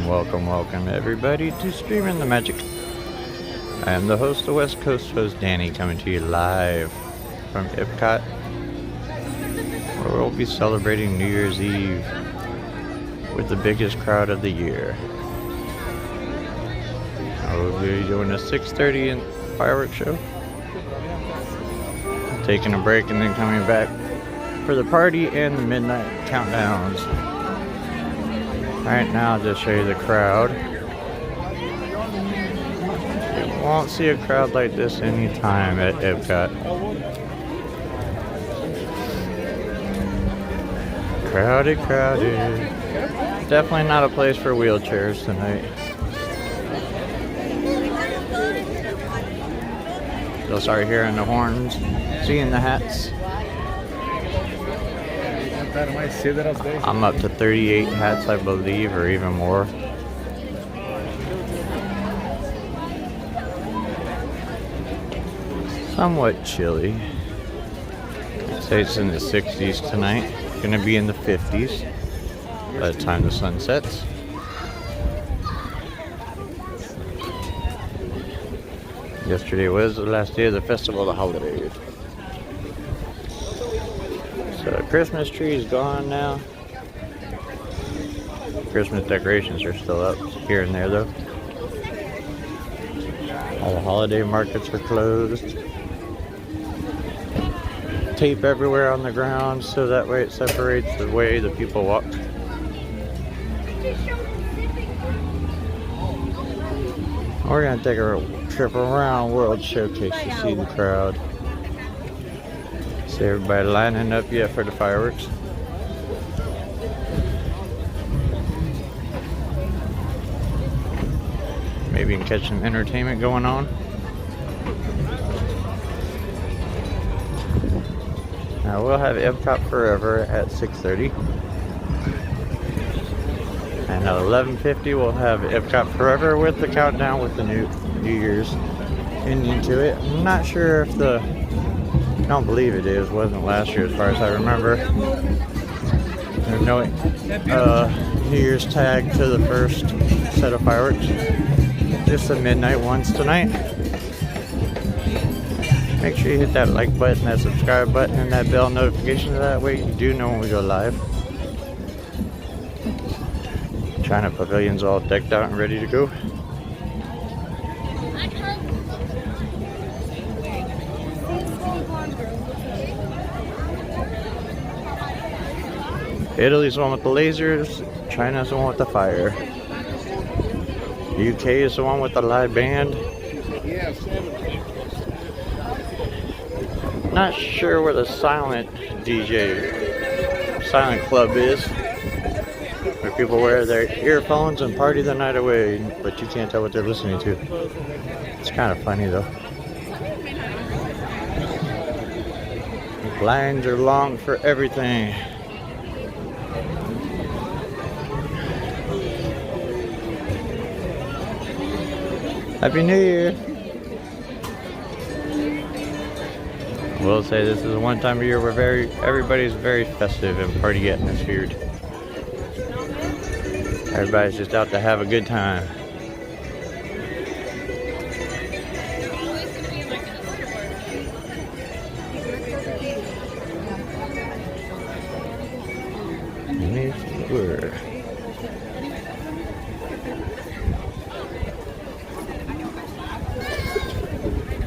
Welcome everybody to Streaming the Magic. I am the host, the West Coast host Danny, coming to you live from Epcot, where we'll be celebrating New Year's Eve with the biggest crowd of the year. I will be doing a 6:30 fireworks show, taking a break and then coming back for the party and the midnight countdowns. Right now, I'll just show you the crowd. You won't see a crowd like this anytime at Epcot. Crowded. Definitely not a place for wheelchairs tonight. You'll start hearing the horns, seeing the hats. I'm up to 38 hats, I believe, or even more. Somewhat chilly. I'd say it's in the 60s tonight. Gonna be in the 50s by the time the sun sets. Yesterday was the last day of the festival of the holidays. So the Christmas tree is gone now. Christmas decorations are still up here and there though. All the holiday markets are closed. Tape everywhere on the ground so that way it separates the way the people walk. We're gonna take a trip around World Showcase to see the crowd. See everybody lining up yet for the fireworks. Maybe you can catch some entertainment going on. Now we'll have Epcot Forever at 6:30. And at 11:50 we'll have Epcot Forever with the countdown with the New Year's ending to it. I'm not sure if I don't believe it is. Wasn't last year as far as I remember. There's no New Year's tag to the first set of fireworks. Just the midnight ones tonight. Make sure you hit that like button, that subscribe button, and that bell notification. That way you do know when we go live. China Pavilion's all decked out and ready to go. Italy's the one with the lasers, China's the one with the fire. UK is the one with the live band. Not sure where the silent club is, where people wear their earphones and party the night away, but you can't tell what they're listening to. It's kind of funny though. Lines are long for everything. Happy New Year! We'll say this is one time of year where everybody's very festive and party atmosphere. Everybody's just out to have a good time.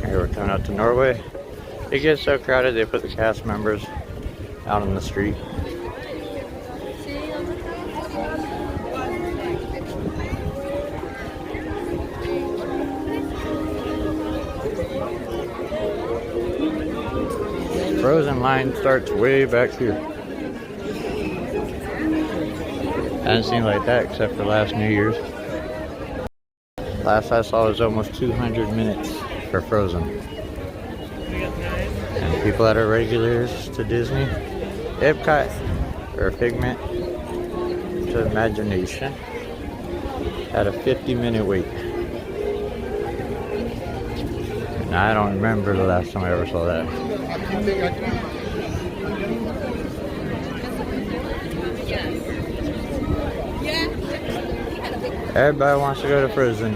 Here we're coming out to Norway. It gets so crowded they put the cast members out on the street. Frozen line starts way back here. Hasn't seemed like that except for last New Year's. Last I saw was almost 200 minutes for Frozen. And people that are regulars to Disney, Epcot, or Figment to Imagination, had a 50-minute wait. And I don't remember the last time I ever saw that. Everybody wants to go to prison.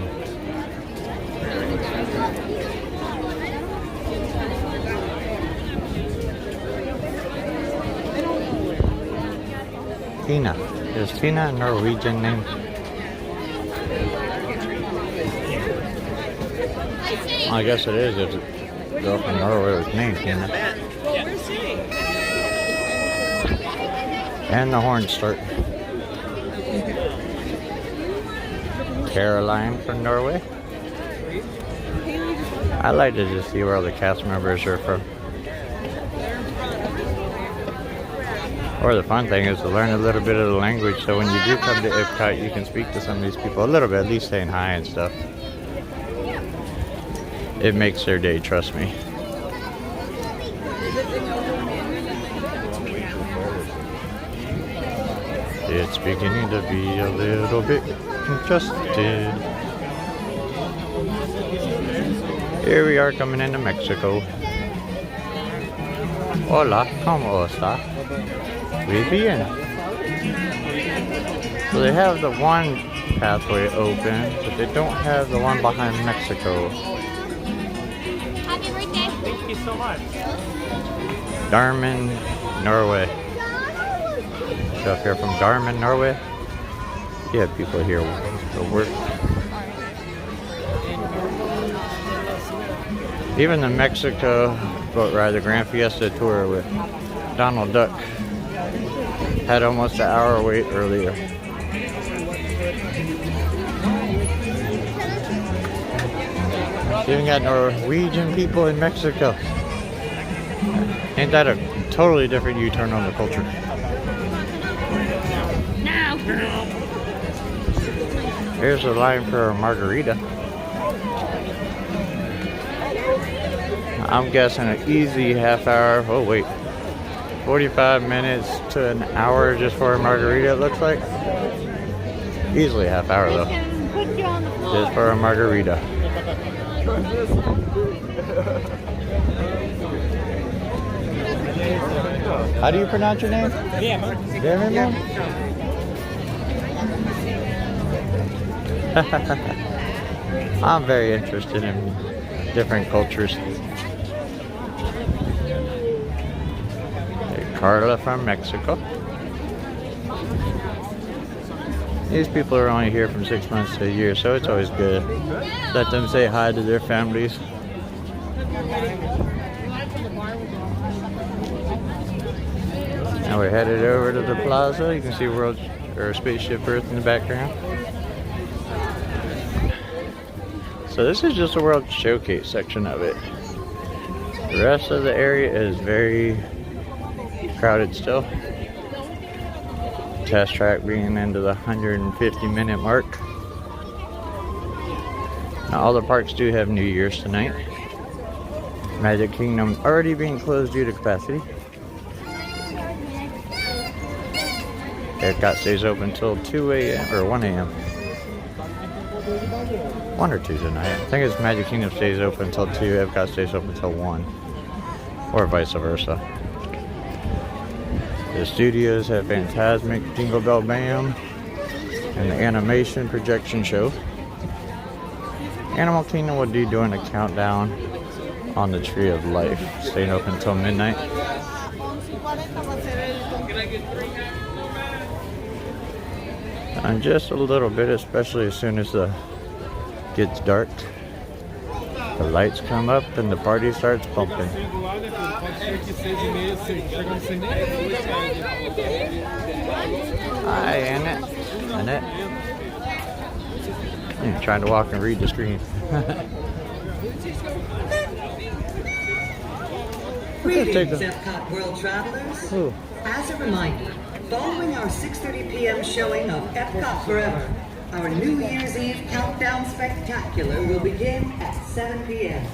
Tina. Is Tina a Norwegian name? I guess it is. It's a girl from Norway was named Tina. And the horns start. Caroline from Norway. I like to just see where all the cast members are from. Or the fun thing is to learn a little bit of the language, so when you do come to Epcot, you can speak to some of these people a little bit, at least saying hi and stuff. It makes their day, trust me. It's beginning to be a little bit congested. Here we are coming into Mexico. Hola, ¿cómo está? Muy bien. So they have the one pathway open, but they don't have the one behind Mexico. Happy birthday. Thank you so much. Darman, Norway. So if you're from Darman, Norway, you have people here to work. Even the Mexico boat ride, the Grand Fiesta tour with Donald Duck, had almost an hour wait earlier. Even got Norwegian people in Mexico. Ain't that a totally different U-turn on the culture? Now, girl. Here's the line for a margarita. I'm guessing an easy half hour. Oh wait, 45 minutes to an hour just for a margarita, it looks like. Easily a half hour though. Just for a margarita. How do you pronounce your name? Guillermo. I'm very interested in different cultures. Carla from Mexico. These people are only here from 6 months to a year, so it's always good. Let them say hi to their families. Now we're headed over to the plaza. You can see Spaceship Earth in the background. So this is just the World Showcase section of it. The rest of the area is very crowded still. Test track being into the 150-minute mark. Now all the parks do have New Year's tonight. Magic Kingdom already being closed due to capacity. Epcot stays open until 2 a.m. or 1 a.m. 1 or 2 tonight. I think it's Magic Kingdom stays open until 2, Epcot stays open until 1. Or vice versa. The studios have Fantasmic, Jingle Bell Bam, and the animation projection show. Animal Kingdom will be doing a countdown on the Tree of Life, staying open until midnight. And just a little bit, especially as soon as it gets dark. The lights come up and the party starts pumping. Hi, Annette. Annette. I'm trying to walk and read the screen. Greetings, Epcot World Travelers. Ooh. As a reminder, following our 6:30 p.m. showing of Epcot Forever, our New Year's Eve Countdown Spectacular will begin at 7 p.m.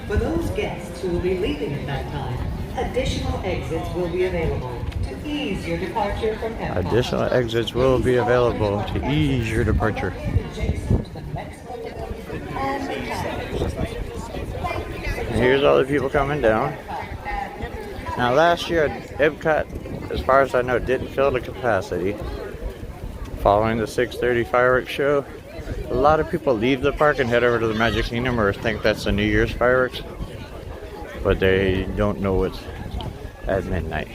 For those guests who will be leaving at that time, additional exits will be available to ease your departure from Epcot. Additional exits will be available to ease your departure. And here's all the people coming down. Now last year, Epcot, as far as I know, didn't fill the capacity. Following the 6:30 fireworks show, a lot of people leave the park and head over to the Magic Kingdom or think that's the New Year's fireworks, but they don't know it's at midnight.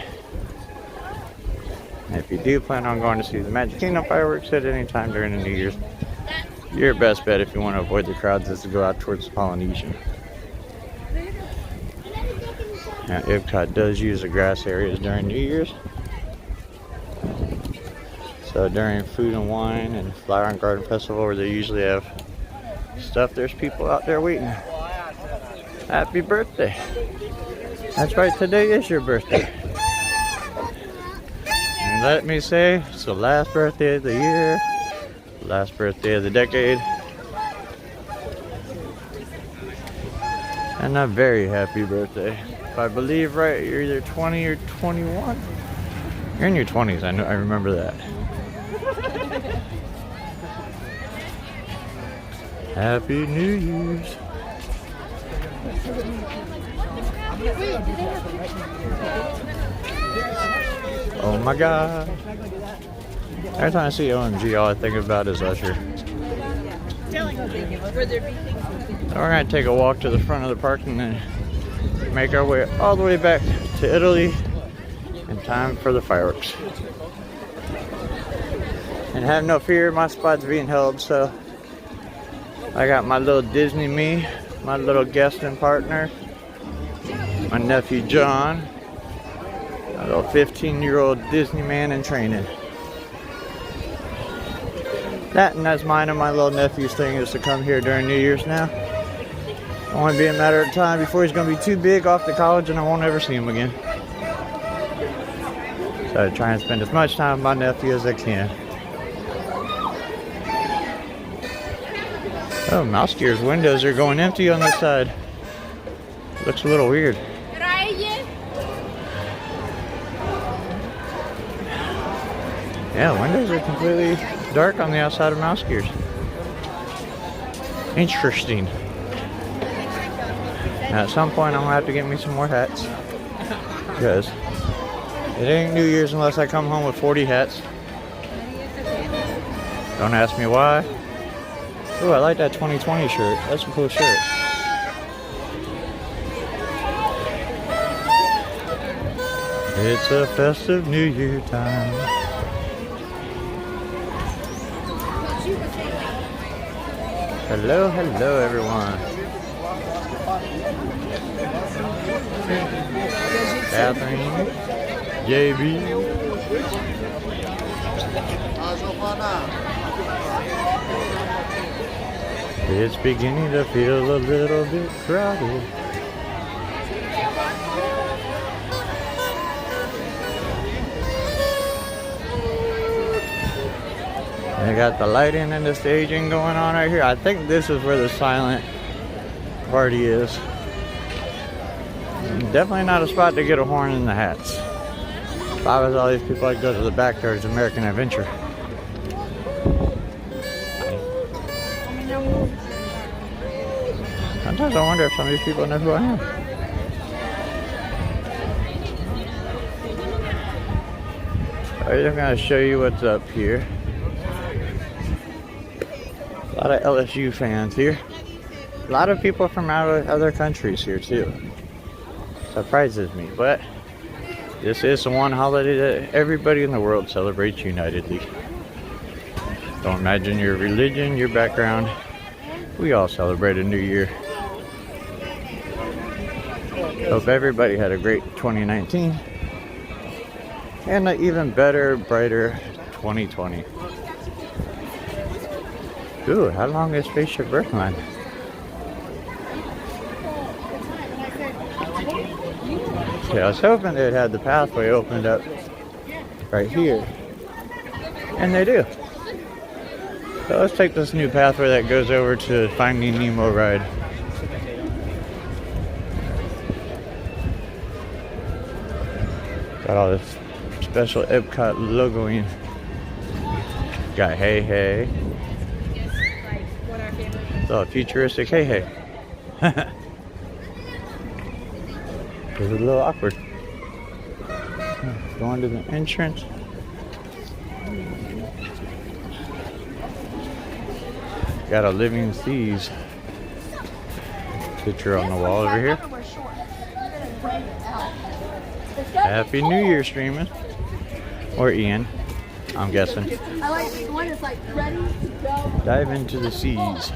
And if you do plan on going to see the Magic Kingdom fireworks at any time during the New Year's, your best bet if you want to avoid the crowds is to go out towards Polynesian. Now, Epcot does use the grass areas during New Year's. So during Food and Wine and Flower and Garden Festival, where they usually have stuff, there's people out there waiting. Happy birthday. That's right, today is your birthday. And let me say, it's the last birthday of the year, last birthday of the decade. And a very happy birthday. If I believe right, you're either 20 or 21. You're in your 20s, I remember that. Happy New Year's. Oh my God. Every time I see OMG, all I think about is Usher. So we're going to take a walk to the front of the park and then make our way all the way back to Italy in time for the fireworks. And have no fear, my spot's being held, so I got my little Disney me, my little guest and partner, my nephew John, a little 15-year-old Disney man in training. That's mine and my little nephew's thing, is to come here during New Year's now. It's only be a matter of time before he's going to be too big off to college and I won't ever see him again. So I try and spend as much time with my nephew as I can. Oh, Mouse Gear's windows are going empty on this side. Looks a little weird. Yeah, windows are completely dark on the outside of Mouse Gear's. Interesting. Now at some point I'm gonna have to get me some more hats, because it ain't New Year's unless I come home with 40 hats. Don't ask me why. Ooh, I like that 2020 shirt. That's a cool shirt. It's a festive New Year time. Hello, hello everyone. Catherine, JB. It's beginning to feel a little bit crowded. They got the lighting and the staging going on right here. I think this is where the silent party is. Definitely not a spot to get a horn in the hats. If I was all these people, I'd go to the back towards American Adventure. Sometimes I wonder if some of these people know who I am. I'm going to show you what's up here. A lot of LSU fans here. A lot of people from other countries here too. Surprises me, but this is the one holiday that everybody in the world celebrates unitedly. Don't imagine your religion, your background. We all celebrate a new year. Hope everybody had a great 2019 and an even better, brighter 2020. Ooh, how long is Spaceship Earth line? Yeah, I was hoping they'd had the pathway opened up right here. And they do. So let's take this new pathway that goes over to Finding Nemo ride. Got all this special Epcot logoing. Got Hey Hey. It's all futuristic Hey Hey. It was a little awkward. Going to the entrance. Got a Living Seas picture on the wall over here. Happy New Year, streaming. Or Ian, I'm guessing. I like the one that's like ready to go. Dive into the seas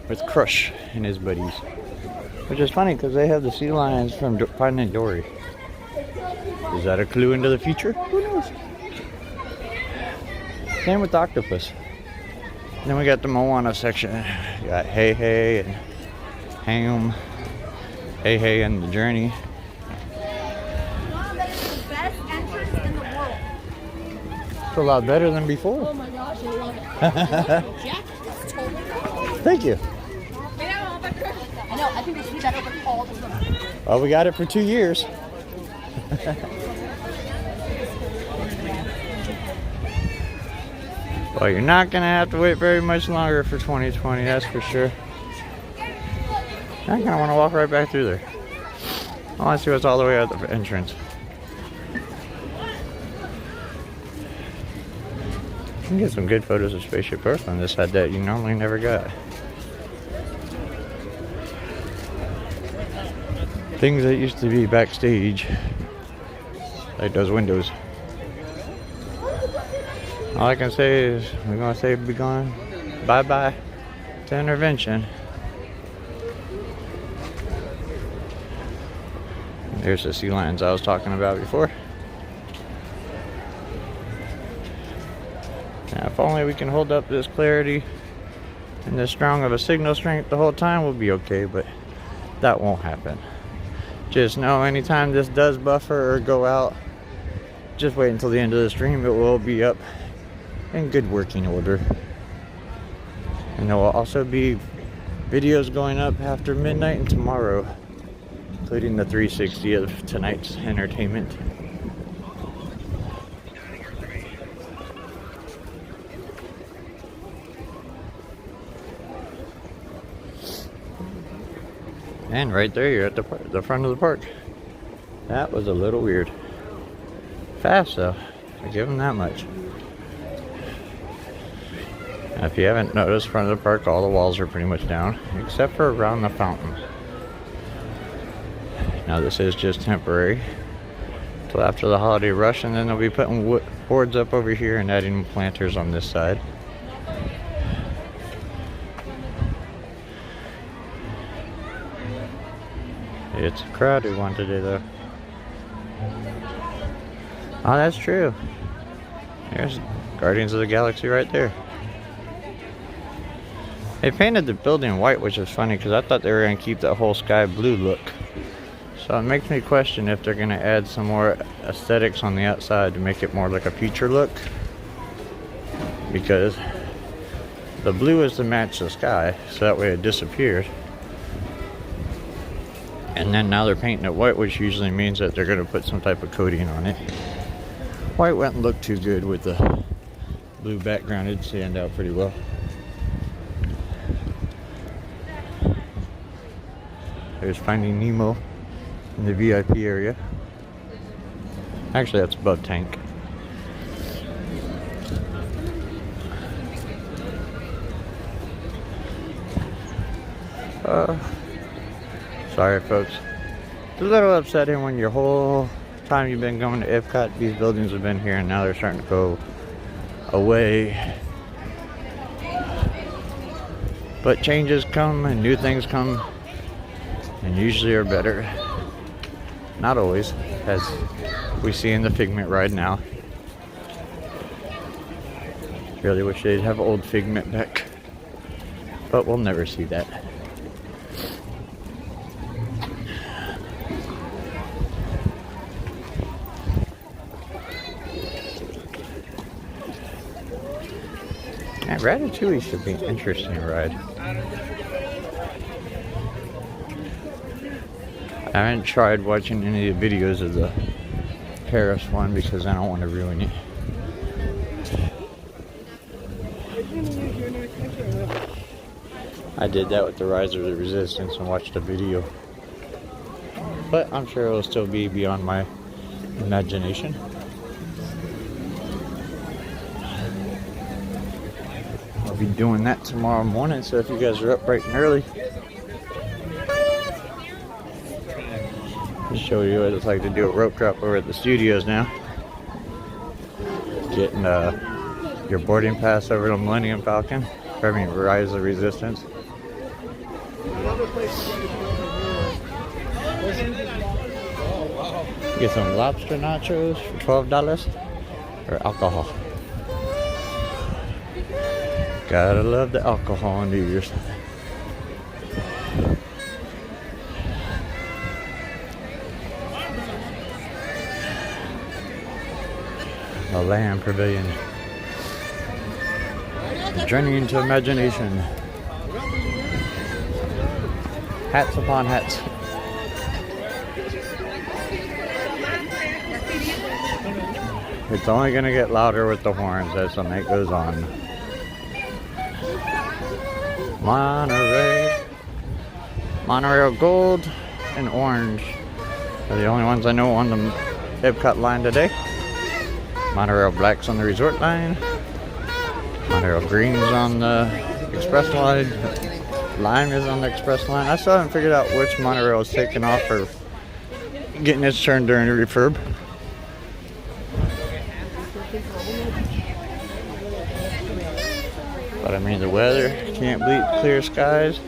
with Crush and his buddies. Which is funny because they have the sea lions from Finding Dory. Is that a clue into the future? Who knows? Same with the octopus. Then we got the Moana section. We got Hey Hey and Ham. Hey Hey and the Journey. Mom, that is the best entrance in the world. It's a lot better than before. Oh my gosh, I love it. Jack, that's totally cool. Thank you. I know, I think they should do that open all the time. Well, we got it for 2 years. Well, you're not going to have to wait very much longer for 2020, that's for sure. I kind of want to walk right back through there. I want to see what's all the way at the entrance. You can get some good photos of Spaceship Earth on this side that you normally never got. Things that used to be backstage, like those windows. All I can say is we're gonna say be gone. Bye bye to Innovention. There's the sea lions I was talking about before. Now, if only we can hold up this clarity and this strong of a signal strength the whole time, we'll be okay, but that won't happen. Just know anytime this does buffer or go out, just wait until the end of the stream. It will be up in good working order. And there will also be videos going up after midnight and tomorrow, including the 360 of tonight's entertainment. And right there, you're at the front of the park. That was a little weird. Fast though, I give them that much. Now, if you haven't noticed, front of the park, all the walls are pretty much down, except for around the fountain. Now this is just temporary till after the holiday rush, and then they'll be putting boards up over here and adding planters on this side. It's a crowded one today though. Oh, that's true. There's Guardians of the Galaxy right there. They painted the building white, which is funny because I thought they were going to keep that whole sky blue look. So it makes me question if they're going to add some more aesthetics on the outside to make it more like a future look. Because the blue is to match the sky, so that way it disappears. And then now they're painting it white, which usually means that they're going to put some type of coating on it. White wouldn't look too good with the blue background. It'd stand out pretty well. There's Finding Nemo in the VIP area. Actually, that's above tank. Sorry folks. It's a little upsetting when your whole time you've been going to Epcot, these buildings have been here and now they're starting to go away. But changes come and new things come, and usually are better. Not always, as we see in the Figment ride now. Really wish they'd have old Figment back, but we'll never see that. Yeah, Ratatouille should be an interesting ride. I haven't tried watching any of the videos of the Paris one because I don't want to ruin it. I did that with the Rise of the Resistance and watched a video. But I'm sure it'll still be beyond my imagination. be doing that tomorrow morning, so if you guys are up bright and early, I'll show you what it's like to do a rope drop over at the studios now. Getting your boarding pass over to Millennium Falcon, Rise of the Resistance. Get some lobster nachos for $12 or alcohol. Gotta love the alcohol on New Year's. The Land Pavilion. Journey into imagination. Hats upon hats. It's only gonna get louder with the horns as the night goes on. Monorail gold and orange are the only ones I know on the Epcot line today. Monorail black's on the resort line. Monorail green's on the express line. Lime is on the express line. I still haven't figured out which monorail is taking off or getting its turn during the refurb. But I mean, the weather can't beat clear skies.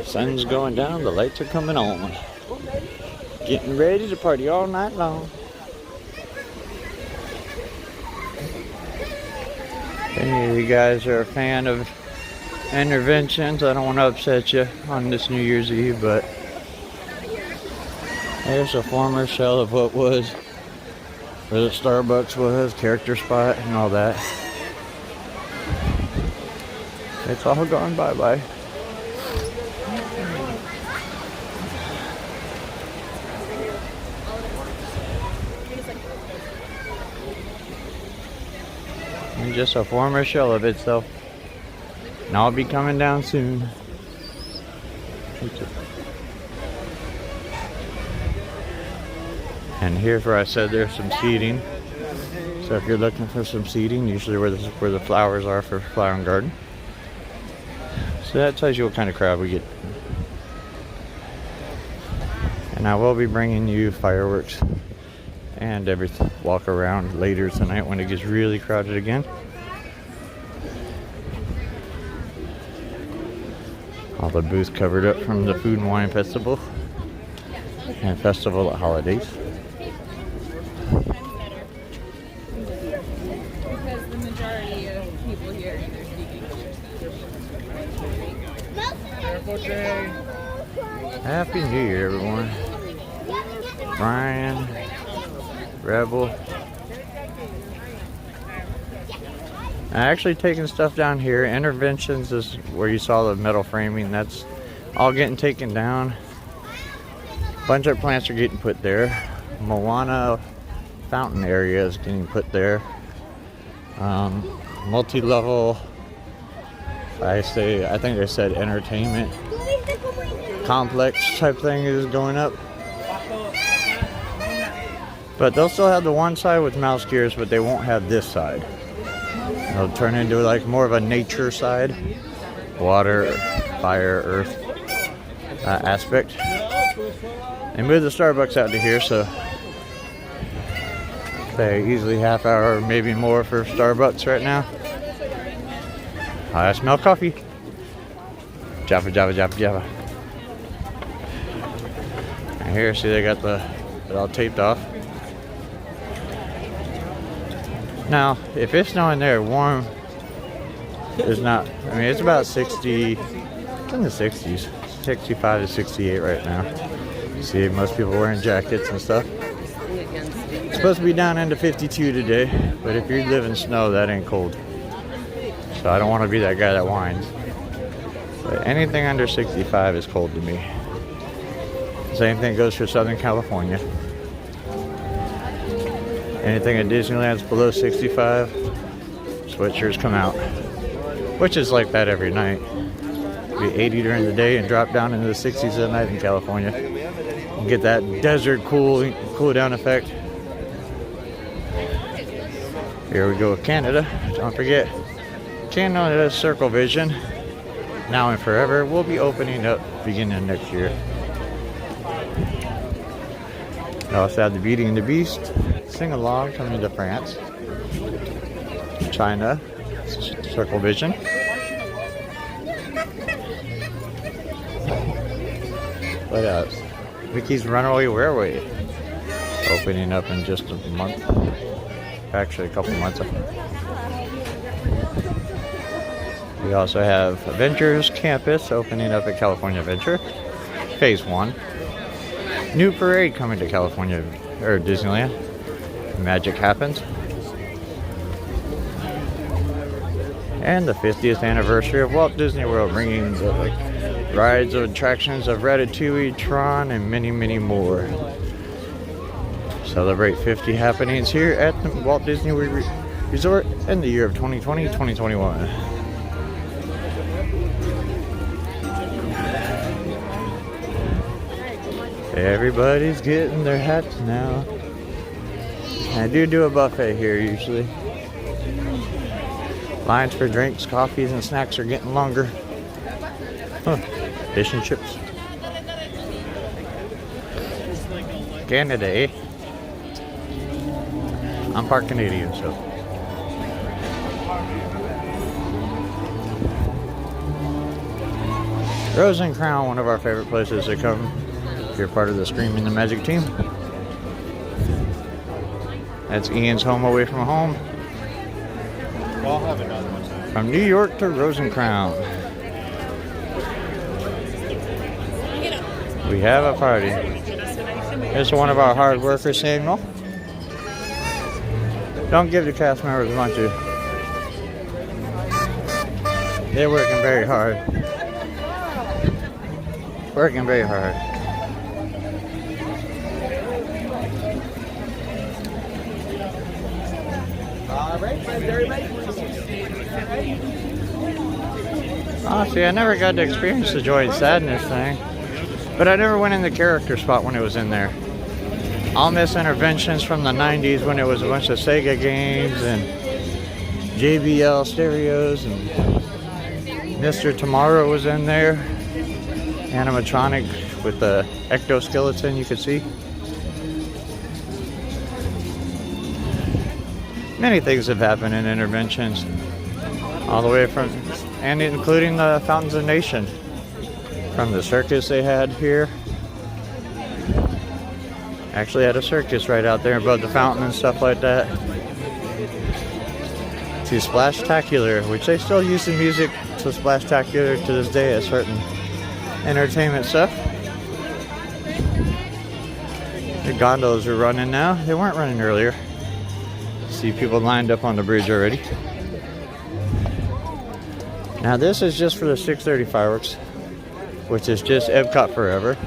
Sun's going down, the lights are coming on. Getting ready to party all night long. If any of you guys are a fan of Innoventions, I don't want to upset you on this New Year's Eve, but there's a former shell of what was where the Starbucks was, character spot and all that. It's all gone bye-bye. And just a former shell of itself. And I'll be coming down soon. And here's where I said there's some seating. So if you're looking for some seating, usually where the flowers are for Flower and Garden. So that tells you what kind of crowd we get. And I will be bringing you fireworks and everything walk around later tonight when it gets really crowded again. All the booths covered up from the Food and Wine Festival and Festival at Holidays. Because the majority of people here either speak English or Spanish. Happy New Year, everyone. Brian, Rebel. I'm actually taking stuff down here. Innoventions is where you saw the metal framing. That's all getting taken down. A bunch of plants are getting put there. Moana fountain area is getting put there. Multi-level, I think they said entertainment complex type thing is going up. But they'll still have the one side with mouse gears, but they won't have this side. It'll turn into like more of a nature side, water, fire, earth aspect. They moved the Starbucks out to here, so say easily half hour or maybe more for Starbucks right now. I smell coffee. Java, Java, Java, Java. And here, see, they got it all taped off. Now, if it's not in there, warm is not. I mean, it's about 60, it's in the 60s, 65 to 68 right now. You see, most people wearing jackets and stuff. It's supposed to be down into 52 today, but if you live in snow, that ain't cold. So I don't want to be that guy that whines. But anything under 65 is cold to me. Same thing goes for Southern California. Anything at Disneyland's below 65, sweatshirts come out. Which is like that every night. Be 80 during the day and drop down into the 60s at night in California. Get that desert cool down effect. Here we go with Canada. Don't forget, Canada Circle Vision, now and forever, will be opening up beginning next year. We also have the Beauty and the Beast sing along coming to France. China Circle Vision. What else? Mickey's Runaway Railway opening up in just a month. Actually, a couple months. We also have Avengers Campus opening up at California Adventure, Phase 1. New parade coming to California, or Disneyland. Magic Happens. And the 50th anniversary of Walt Disney World, bringing the rides of attractions of Ratatouille, Tron, and many, many more. Celebrate 50 happenings here at the Walt Disney Resort in the year of 2020-2021. Everybody's getting their hats now. I do a buffet here usually. Lines for drinks, coffees, and snacks are getting longer. Fish and chips. Canada, eh? I'm part Canadian, so. Rose and Crown, one of our favorite places to come if you're part of the Screaming the Magic team. That's Ian's home away from home. I'll have another one. From New York to Rose and Crown. We have a party. It's one of our hard workers, Samuel. Don't give the cast members a bunch of. They're working very hard. Working very hard. Honestly, I never got to experience the Joy and Sadness thing, but I never went in the character spot when it was in there. I'll miss Innoventions from the 90s when it was a bunch of Sega games and JBL stereos, and Mr. Tomorrow was in there. Animatronic with the ectoskeleton you could see. Many things have happened in Innoventions, all the way from, and including the Fountains of Nation, from the circus they had here. Actually had a circus right out there above the fountain and stuff like that. To Splashtacular, which they still use the music to Splashtacular to this day at certain entertainment stuff. The gondolas are running now. They weren't running earlier. See people lined up on the bridge already. Now this is just for the 6:30 fireworks, which is just Epcot Forever.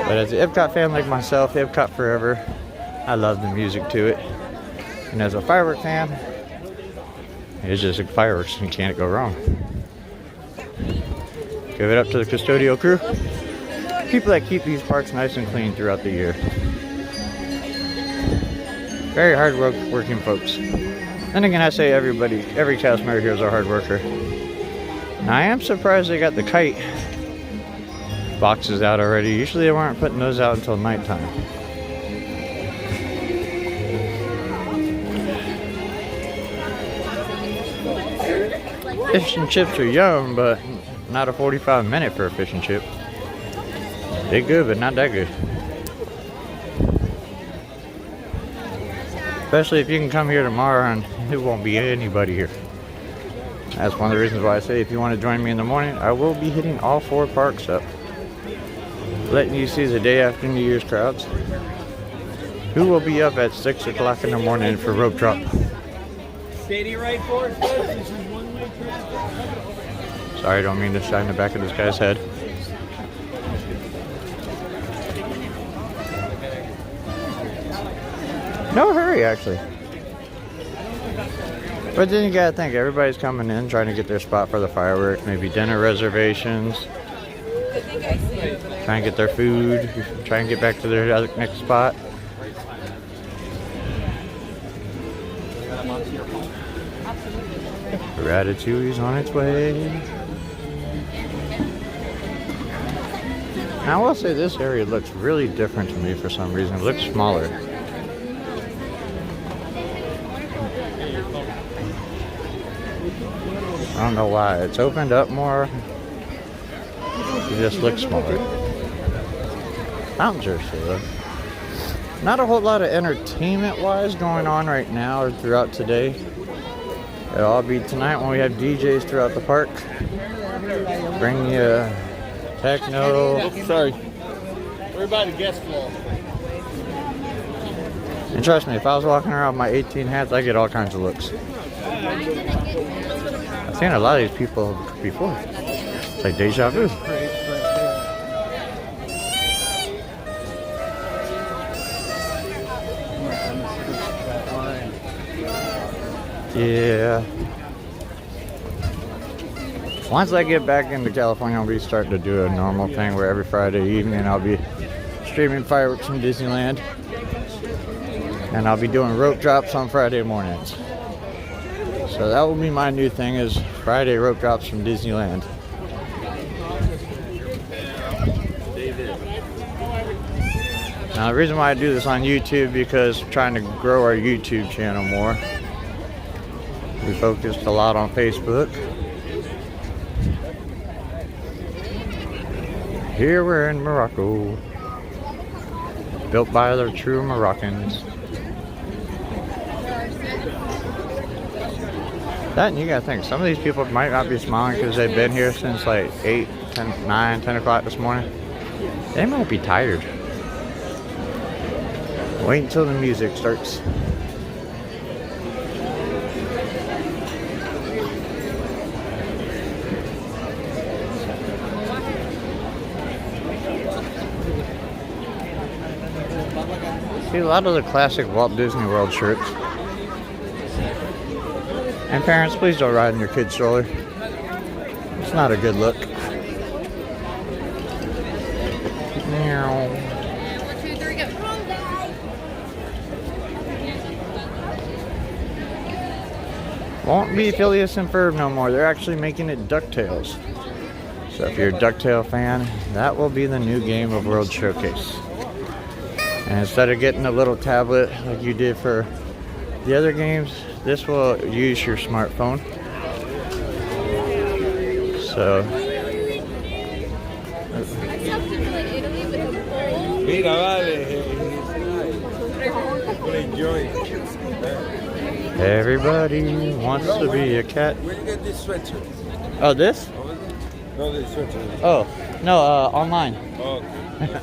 But as an Epcot fan like myself, Epcot Forever, I love the music to it. And as a firework fan, it's just like fireworks, you can't go wrong. Give it up to the custodial crew. People that keep these parks nice and clean throughout the year. Very hard working folks. Then again, I say every cast member here is a hard worker. Now I am surprised they got the kite boxes out already. Usually they weren't putting those out until nighttime. Fish and chips are yum, but not a 45-minute for a fish and chip. They're good, but not that good. Especially if you can come here tomorrow and there won't be anybody here. That's one of the reasons why I say if you want to join me in the morning, I will be hitting all 4 parks up. Letting you see the day after New Year's crowds. Who will be up at 6 o'clock in the morning for rope drop? Steady right forward, folks. This is one-way traffic. Sorry, I don't mean to shine the back of this guy's head. No hurry, actually. But then you gotta think, everybody's coming in trying to get their spot for the fireworks, maybe dinner reservations, trying to get their food, trying to get back to their next spot. Ratatouille's on its way. Now I will say this area looks really different to me for some reason. It looks smaller. I don't know why. It's opened up more. It just looks smaller. Fountains are still. Not a whole lot of entertainment-wise going on right now or throughout today. It'll all be tonight when we have DJs throughout the park. Bring you techno. Oh, sorry. We're about to guest floor. And trust me, if I was walking around with my 18 hats, I get all kinds of looks. I've seen a lot of these people before. It's like deja vu. Yeah. Once I get back into California, I'll be starting to do a normal thing where every Friday evening I'll be streaming fireworks from Disneyland. And I'll be doing rope drops on Friday mornings. So that will be my new thing, is Friday rope drops from Disneyland. Now the reason why I do this on YouTube, because I'm trying to grow our YouTube channel more. We focused a lot on Facebook. Here we're in Morocco. Built by the true Moroccans. That, and you gotta think, some of these people might not be smiling because they've been here since like 8, 10, 9, 10 o'clock this morning. They might be tired. Wait until the music starts. See a lot of the classic Walt Disney World shirts. And parents, please don't ride in your kid's stroller. It's not a good look. Won't be Phileas and Ferb no more. They're actually making it DuckTales. So if you're a DuckTale fan, that will be the new game of World Showcase. And instead of getting a little tablet like you did for the other games, this will use your smartphone. So everybody wants to be a cat. Where do you get this sweatshirt? Oh, this? No, this sweatshirt. Oh, no, online. Oh, okay.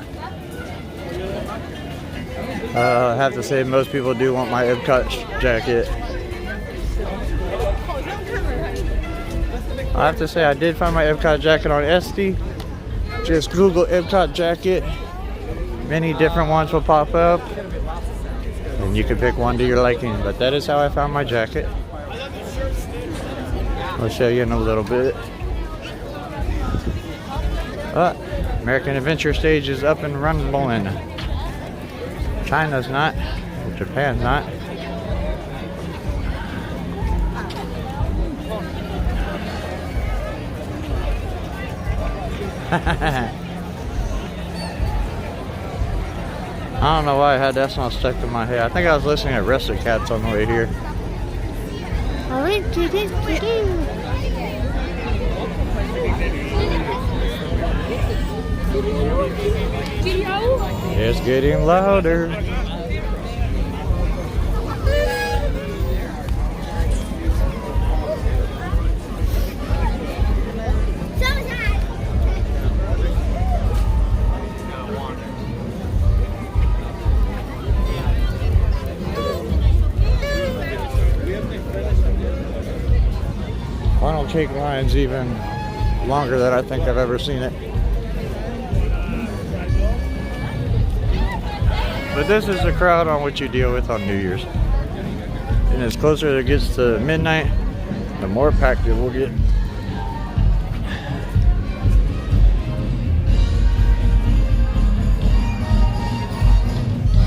I have to say, most people do want my Epcot jacket. I have to say, I did find my Epcot jacket on Etsy. Just Google Epcot jacket. Many different ones will pop up. And you can pick one to your liking. But that is how I found my jacket. I'll show you in a little bit. American Adventure Stage is up and rumbling. China's not. Japan's not. I don't know why I had that song stuck in my head. I think I was listening to Aristocats on the way here. It's getting louder. Funnel cake line's even longer than I think I've ever seen it. But this is the crowd on what you deal with on New Year's. And as closer it gets to midnight, the more packed it will get.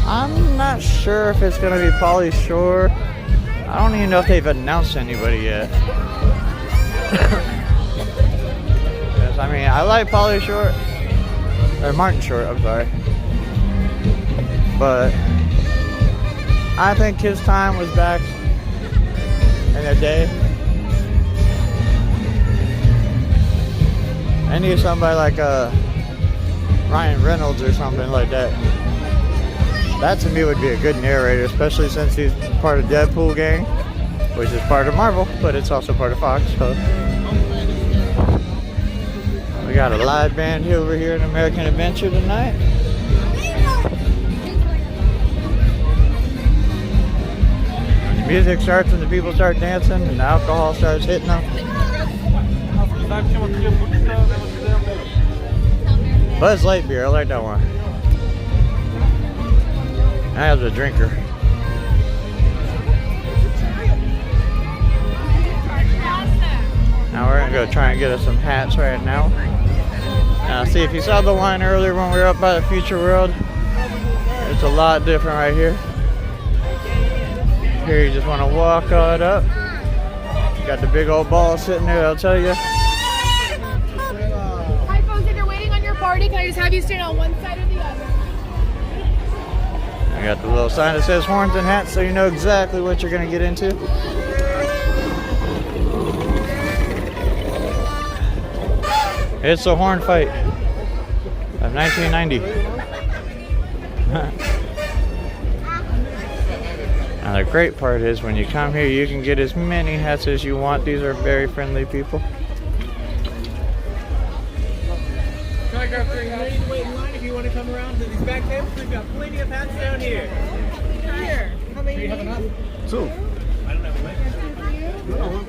I'm not sure if it's going to be Pauly Shore. I don't even know if they've announced anybody yet. I mean, I like Pauly Shore, or Martin Short, I'm sorry. But I think his time was back in the day. I need somebody like Ryan Reynolds or something like that. That to me would be a good narrator, especially since he's part of Deadpool gang, which is part of Marvel, but it's also part of Fox. So we got a live band over here in American Adventure tonight. When the music starts and the people start dancing and the alcohol starts hitting them. Buzz Light beer, I like that one. I was a drinker. Now we're gonna go try and get us some hats right now. Now see, if you saw the line earlier when we were up by the Future World, it's a lot different right here. Here you just want to walk on up. You got the big old ball sitting there, I'll tell you. Hi folks, if you're waiting on your party, can I just have you stand on one side or the other? I got the little sign that says horns and hats, so you know exactly what you're going to get into. It's a horn fight of 1990. Now the great part is when you come here, you can get as many hats as you want. These are very friendly people. Wait in line if you want to come around to these back tables. We've got plenty of hats down here. Here. How many do you have enough? Two. I don't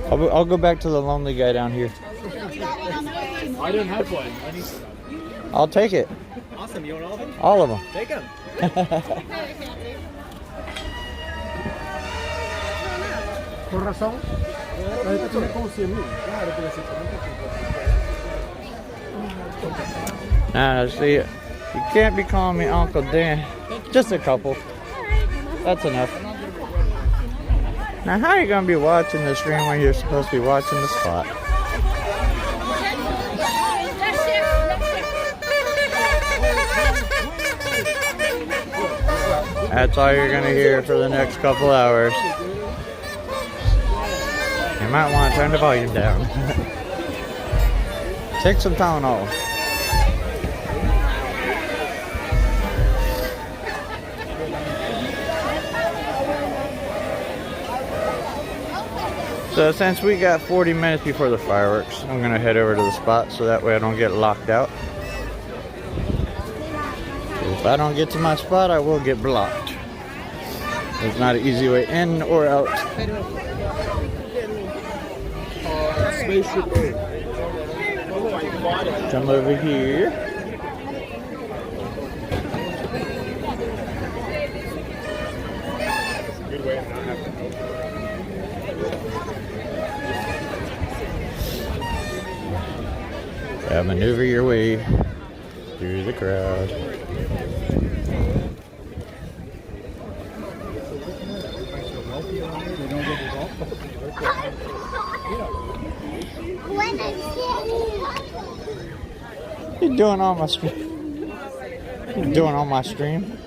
have a I'll go back to the lonely guy down here. I don't have one. I'll take it. Awesome. You want all of them? All of them. Take them. Por razón. Now, see, you can't be calling me Uncle Dan. Just a couple. That's enough. Now, how are you going to be watching the stream when you're supposed to be watching the spot? That's all you're going to hear for the next couple hours. You might want to turn the volume down. Take some Tylenol. So since we got 40 minutes before the fireworks, I'm going to head over to the spot so that way I don't get locked out. If I don't get to my spot, I will get blocked. There's not an easy way in or out. Spaceship Earth. Come over here. Good way of not having to go. Maneuver your way through the crowd. You doing on my stream? You doing on my stream?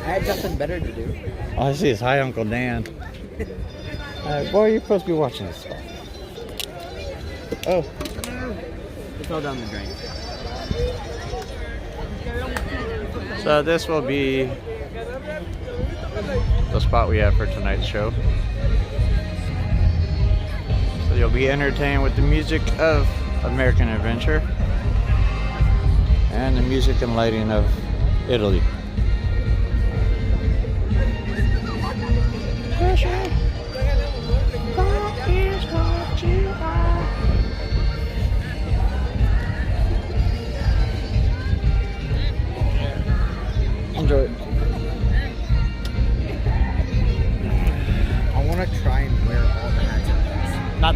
I had nothing better to do. All I see is hi, Uncle Dan. Boy, you're supposed to be watching this stuff. Oh. It fell down the drain. So this will be the spot we have for tonight's show. So you'll be entertained with the music of American Adventure and the music and lighting of Italy. Enjoy it.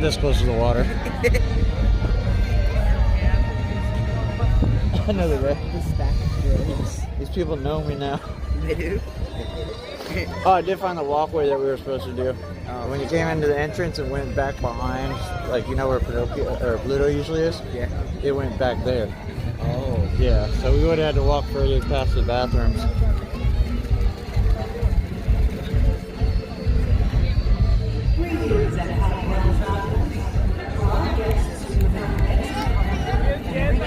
this close to the water. Another guy. These people know me now. They do? Oh, I did find the walkway that we were supposed to do. When you came into the entrance and went back behind, like you know where Pinocchio or Pluto usually is? Yeah. It went back there. Oh. Yeah, so we would have had to walk further past the bathrooms. Greetings and happy travelers. For our guests who have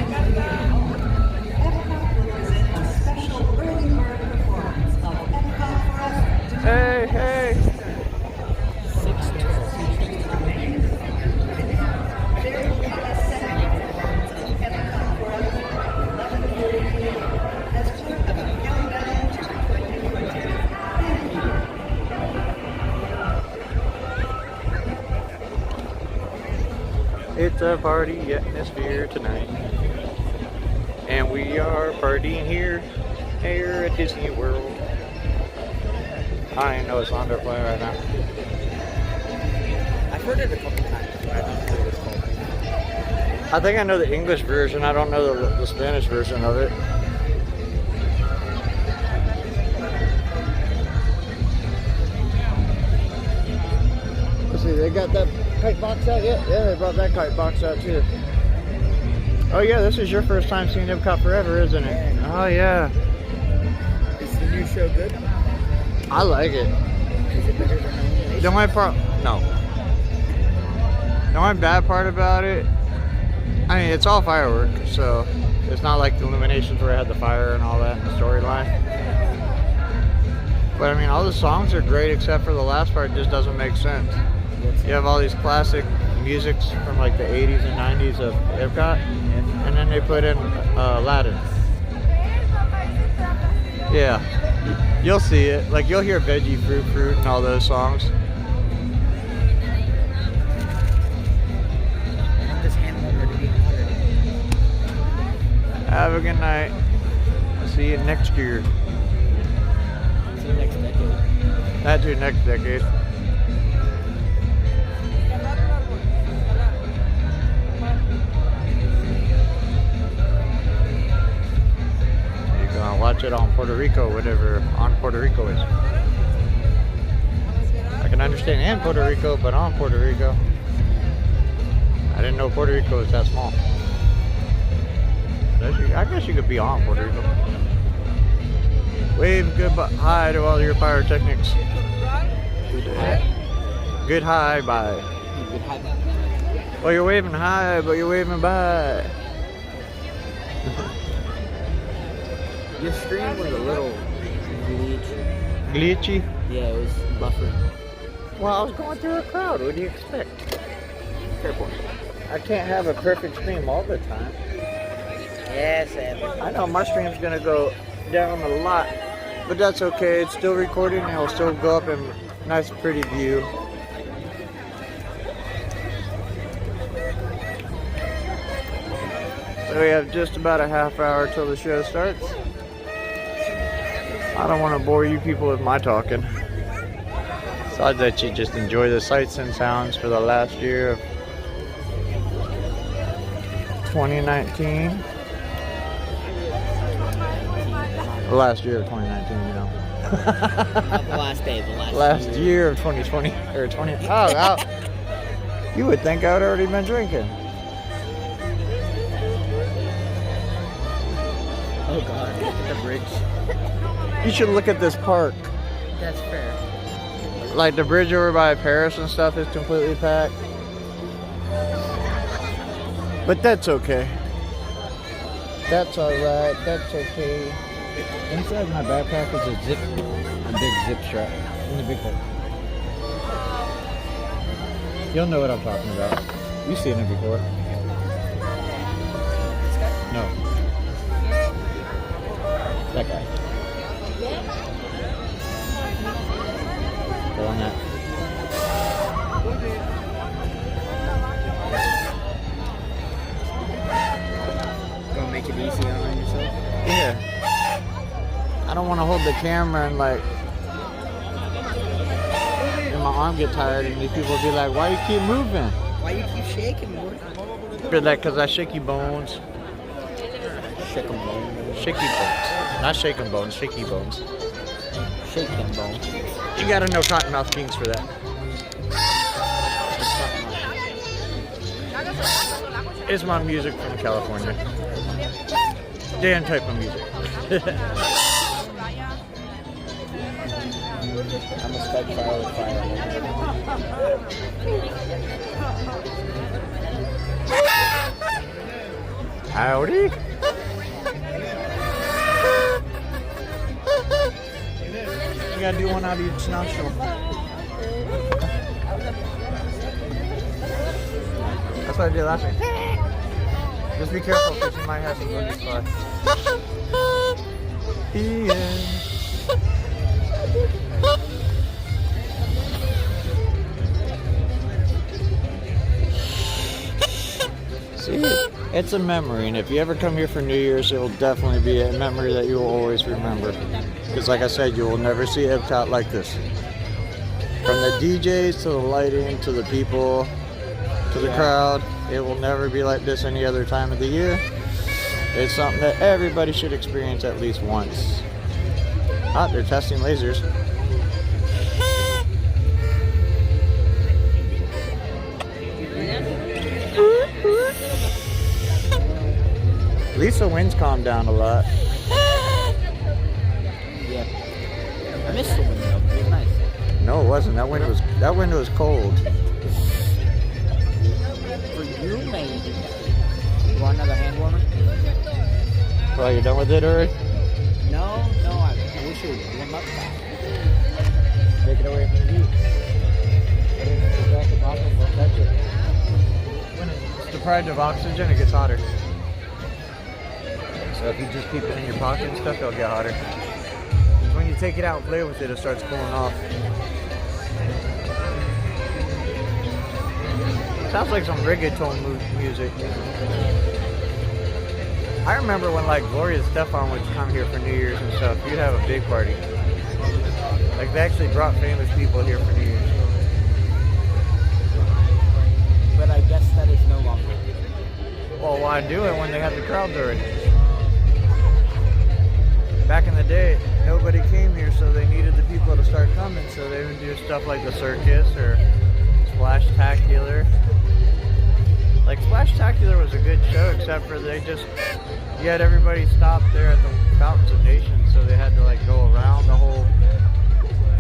Epcot will present a special early bird performance of Epcot Forever. Hey, hey! There will be a second performance of Epcot Forever at 11:30 p.m. as part of a countdown to 2020. Thank you. It's a party atmosphere tonight. And we are partying here at Disney World. I don't even know what song they're playing right now. I've heard it a couple times, but I don't know what it's called. I think I know the English version. I don't know the Spanish version of it. Let's see, they got that kite box out yet? Yeah, they brought that kite box out too. Oh yeah, this is your first time seeing Epcot Forever, isn't it? Oh yeah. Is the new show good? I like it. Is it better than Illumination? The only no. The only bad part about it, I mean, it's all firework, so it's not like the Illuminations where I had the fire and all that in the storyline. But I mean, all the songs are great except for the last part just doesn't make sense. You have all these classic musics from like the 80s and 90s of Epcot, and then they put in Aladdin. Yeah, you'll see it. Like you'll hear Veggie Fruit and all those songs. I want this hand warmer to be hotter. Have a good night. I'll see you next year. See you next decade. That too, next decade. You can watch it on Puerto Rico, whatever on Puerto Rico is. I can understand in Puerto Rico, but on Puerto Rico, I didn't know Puerto Rico was that small. I guess you could be on Puerto Rico. Wave goodbye to all your pyrotechnics. Good hi, bye. Good high. Well, you're waving hi, but you're waving bye. Your stream was a little glitchy. Glitchy? Yeah, it was buffering. Well, I was going through a crowd. What do you expect? Fair point. I can't have a perfect stream all the time. Yes, Evan. I know my stream's gonna go down a lot, but that's okay. It's still recording and it'll still go up in a nice pretty view. So we have just about a half hour till the show starts. I don't want to bore you people with my talking. So I'd let you just enjoy the sights and sounds for the last year of 2019. The last year of 2019, you know. Not the last day, the Last year of 2020 or 20. Oh, wow. You would think I would already been drinking. Oh god, look at the bridge. You should look at this park. That's fair. Like the bridge over by Paris and stuff is completely packed. But that's okay. That's alright. That's okay. Inside my backpack is a big zip strap in the big hole. You'll know what I'm talking about. You've seen it before. No. That guy. Go on that. Gonna make it easy on yourself? Yeah. I don't want to hold the camera and like, and my arm get tired and these people be like, why you keep moving? Why you keep shaking, boy? Feel that because I shaky bones. Shaking bones. Shaky bones. Not shaking bones, shaky bones. Shaking bones. You gotta know Cottonmouth Kings for that. It's my music from California. Dan type of music. I'm a spike fire with fire. Howdy. You gotta do one out of each nostril. That's what I did last week. Just be careful because you might have some boogies fly. Ian. See, it's a memory, and if you ever come here for New Year's, it will definitely be a memory that you will always remember. Because like I said, you will never see Epcot like this. From the DJs to the lighting to the people to the crowd, it will never be like this any other time of the year. It's something that everybody should experience at least once. Ah, they're testing lasers. At least the winds calmed down a lot. Yeah. I missed the wind though. It was nice. No, it wasn't. That wind was cold. For you, maybe. You want another hand warmer? Well, you done with it already? No, I wish it would warm up fast. Take it away from the heat. Put it in the jacket pocket, don't touch it. When it's deprived of oxygen, it gets hotter. So if you just keep it in your pocket and stuff, it'll get hotter. When you take it out and play with it, it starts cooling off. Sounds like some reggaeton music. I remember when like Gloria Stefan would come here for New Year's and stuff. You'd have a big party. Like they actually brought famous people here for New Year's. But I guess that is no longer. Well, why do it when they have the crowds already? Back in the day, nobody came here, so they needed the people to start coming. So they would do stuff like the circus or Splash-tacular. Like Splash-tacular was a good show, except for you had everybody stop there at the Fountains of Nations, so they had to like go around the whole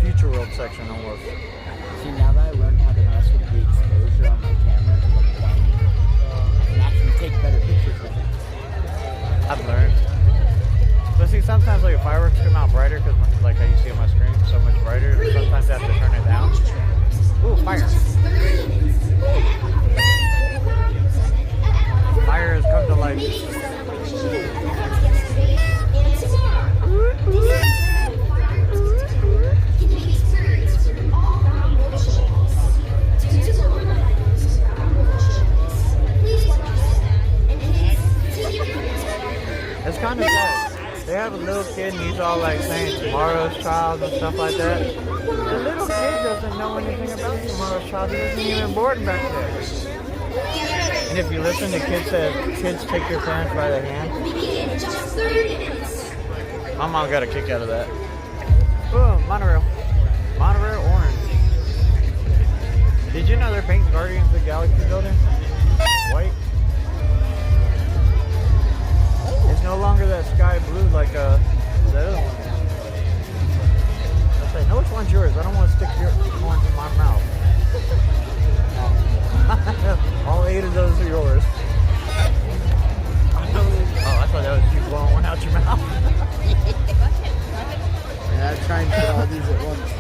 Future World section almost. See, now that I learned how to mess with the exposure on my camera to the plane, I can actually take better pictures with it. I've learned. But see, sometimes like fireworks come out brighter because like how you see on my screen, so much brighter. Sometimes I have to turn it down. Ooh, fire! Fire has come to life. It's kind of sad. They have a little kid and he's all like saying tomorrow's child and stuff like that. The little kid doesn't know anything about tomorrow's child. He wasn't even born back there. And if you listen, the kid says, kids take your parents by the hand. My mom got a kick out of that. Boom, Monorail. Monorail orange. Did you know they're painting Guardians of the Galaxy building? White. It's no longer that sky blue like the other one. I say, no, which one's yours? I don't want to stick your ones in my mouth. All 8 of those are yours. Oh, I thought that was you blowing one out your mouth. Yeah, I'm trying to put all these at once.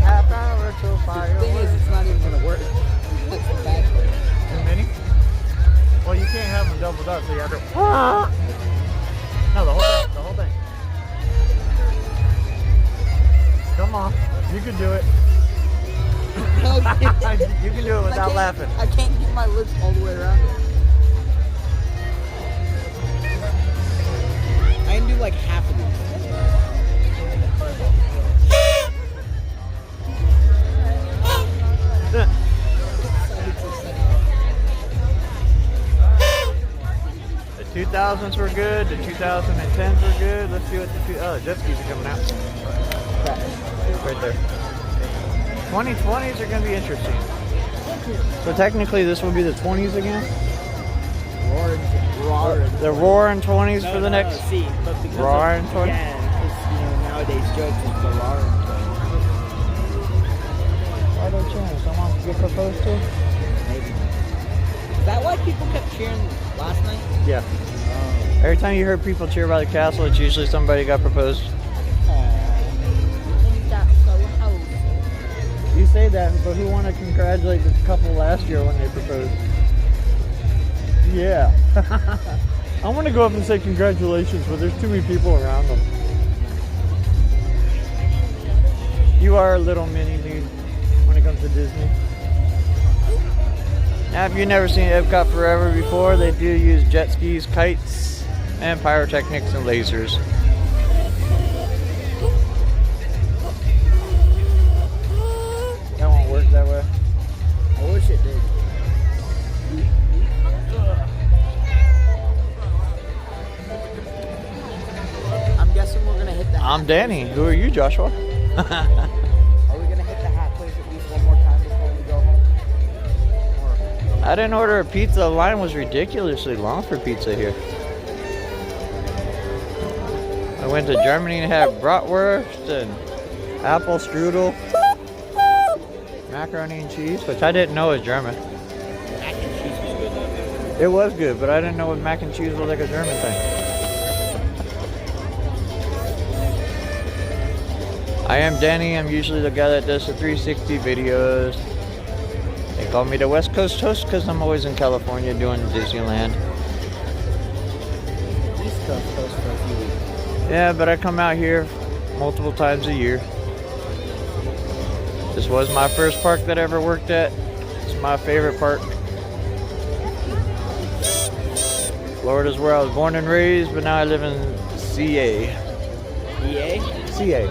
Half hour till fire. The thing is, it's not even going to work. That's the bad part. Too many? Well, you can't have them doubled up, so you have to... No, the whole thing. Come on, you can do it. You can do it without laughing. I can't get my lips all the way around it. I can do like half of these. The 2000s were good. The 2010s were good. Let's see what the jet skis are coming out. Right there. 2020s are going to be interesting. So technically, this will be the 20s again. The roaring 20s for the next. See, but because roaring 20s. Yeah, because nowadays jokes is the roaring 20s. Why don't you? Someone get proposed to? Maybe. Is that why people kept cheering last night? Yeah. Every time you heard people cheer by the castle, it's usually somebody got proposed. You say that, but who want to congratulate the couple last year when they proposed? Yeah. I want to go up and say congratulations, but there's too many people around them. You are a little mini me when it comes to Disney. Now, if you've never seen Epcot Forever before, they do use jet skis, kites, and pyrotechnics and lasers. That won't work that way. I wish it did. I'm guessing we're gonna hit the. I'm Danny. Who are you, Joshua? Are we gonna hit the hat place at least one more time before we go home? I didn't order a pizza. The line was ridiculously long for pizza here. I went to Germany and had bratwurst and apple strudel, macaroni and cheese, which I didn't know was German. Mac and cheese was good though. It was good, but I didn't know mac and cheese was like a German thing. I am Danny. I'm usually the guy that does the 360 videos. They call me the West Coast host because I'm always in California doing Disneyland. East Coast host for a few weeks. Yeah, but I come out here multiple times a year. This was my first park that I ever worked at. It's my favorite park. Florida's where I was born and raised, but now I live in CA. EA? CA.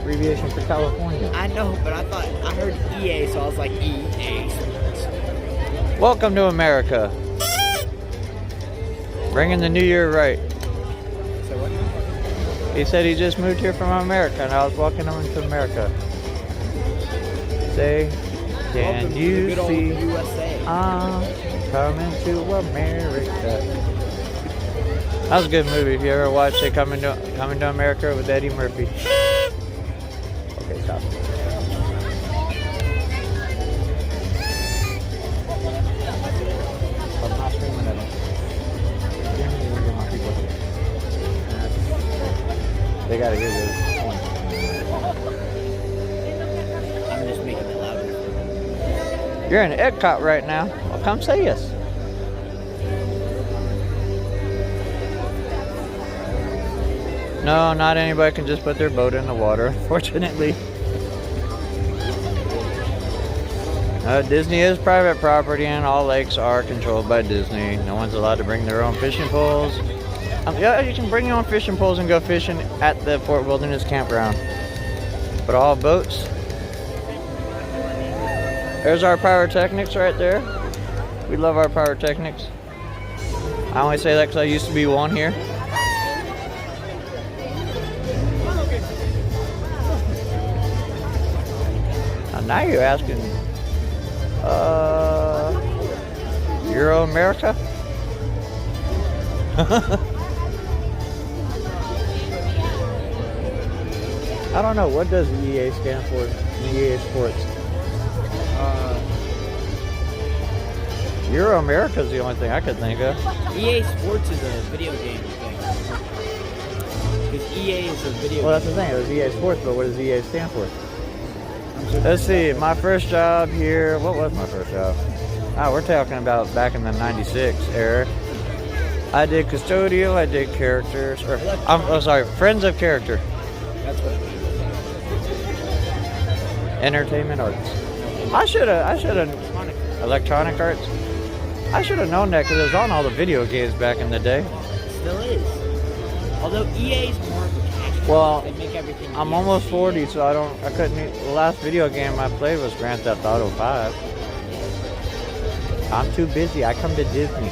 Abbreviation for California. I know, but I thought I heard EA, so I was like EA. Welcome to America. Bringing the new year right. So what? He said he just moved here from America, and I was welcoming him into America. Say, can Welcome to you the good old see USA. I'm coming to America? That was a good movie. If you ever watched it, Coming to America with Eddie Murphy. Okay, stop. I'm not screaming at them. They gotta hear this. I'm just making it louder. You're in Epcot right now. Well, come see us. No, not anybody can just put their boat in the water, unfortunately. Disney is private property and all lakes are controlled by Disney. No one's allowed to bring their own fishing poles. Yeah, you can bring your own fishing poles and go fishing at the Fort Wilderness Campground. But all boats. There's our pyrotechnics right there. We love our pyrotechnics. I only say that because I used to be one here. Now you're asking, Euro America? I don't know, what does EA stand for? EA Sports. Euro America is the only thing I could think of. EA Sports is a video game thing. Because EA is a video Well, that's game. the thing, it was EA Sports, but what does EA stand for? Let's see, my first job here, what was my first job? We're talking about back in the 96 era. I did custodial, I did characters, or, friends of character. That's what it Entertainment arts. I should have, electronic arts. I should have known that because it was on all the video games back in the day. still is. Although EA is more of a casual. Well, They make everything. I'm almost 40, so I couldn't. The last video game I played was Grand Theft Auto 5. I'm too busy. I come to Disney.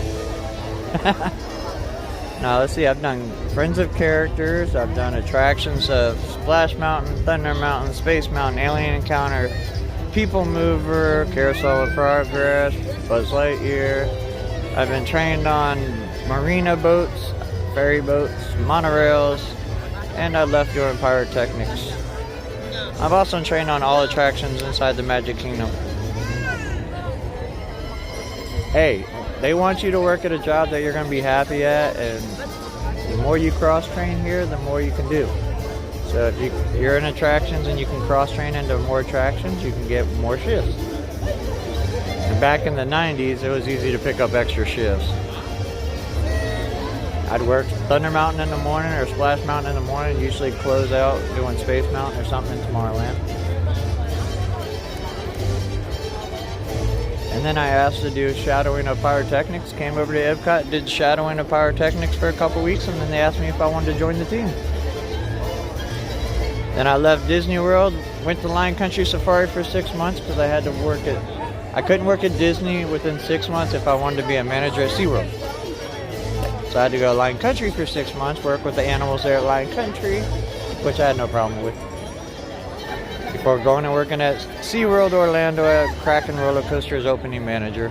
Now let's see. I've done Friends of Characters. I've done attractions of Splash Mountain, Thunder Mountain, Space Mountain, Alien Encounter, People Mover, Carousel of Progress, Buzz Lightyear. I've been trained on marina boats, ferry boats, monorails, and I left doing pyrotechnics. I've also trained on all attractions inside the Magic Kingdom. Hey, they want you to work at a job that you're going to be happy at, and the more you cross-train here, the more you can do. So if you're in attractions and you can cross-train into more attractions, you can get more shifts. And back in the 90s, it was easy to pick up extra shifts. I'd work Thunder Mountain in the morning or Splash Mountain in the morning, usually close out doing Space Mountain or something in Tomorrowland. And then I asked to do shadowing of pyrotechnics, came over to Epcot, did shadowing of pyrotechnics for a couple weeks, and then they asked me if I wanted to join the team. Then I left Disney World, went to Lion Country Safari for 6 months because I had to I couldn't work at Disney within 6 months if I wanted to be a manager at SeaWorld. So I had to go to Lion Country for 6 months, work with the animals there at Lion Country, which I had no problem with. Before going and working at SeaWorld Orlando at Kraken Roller Coaster as opening manager.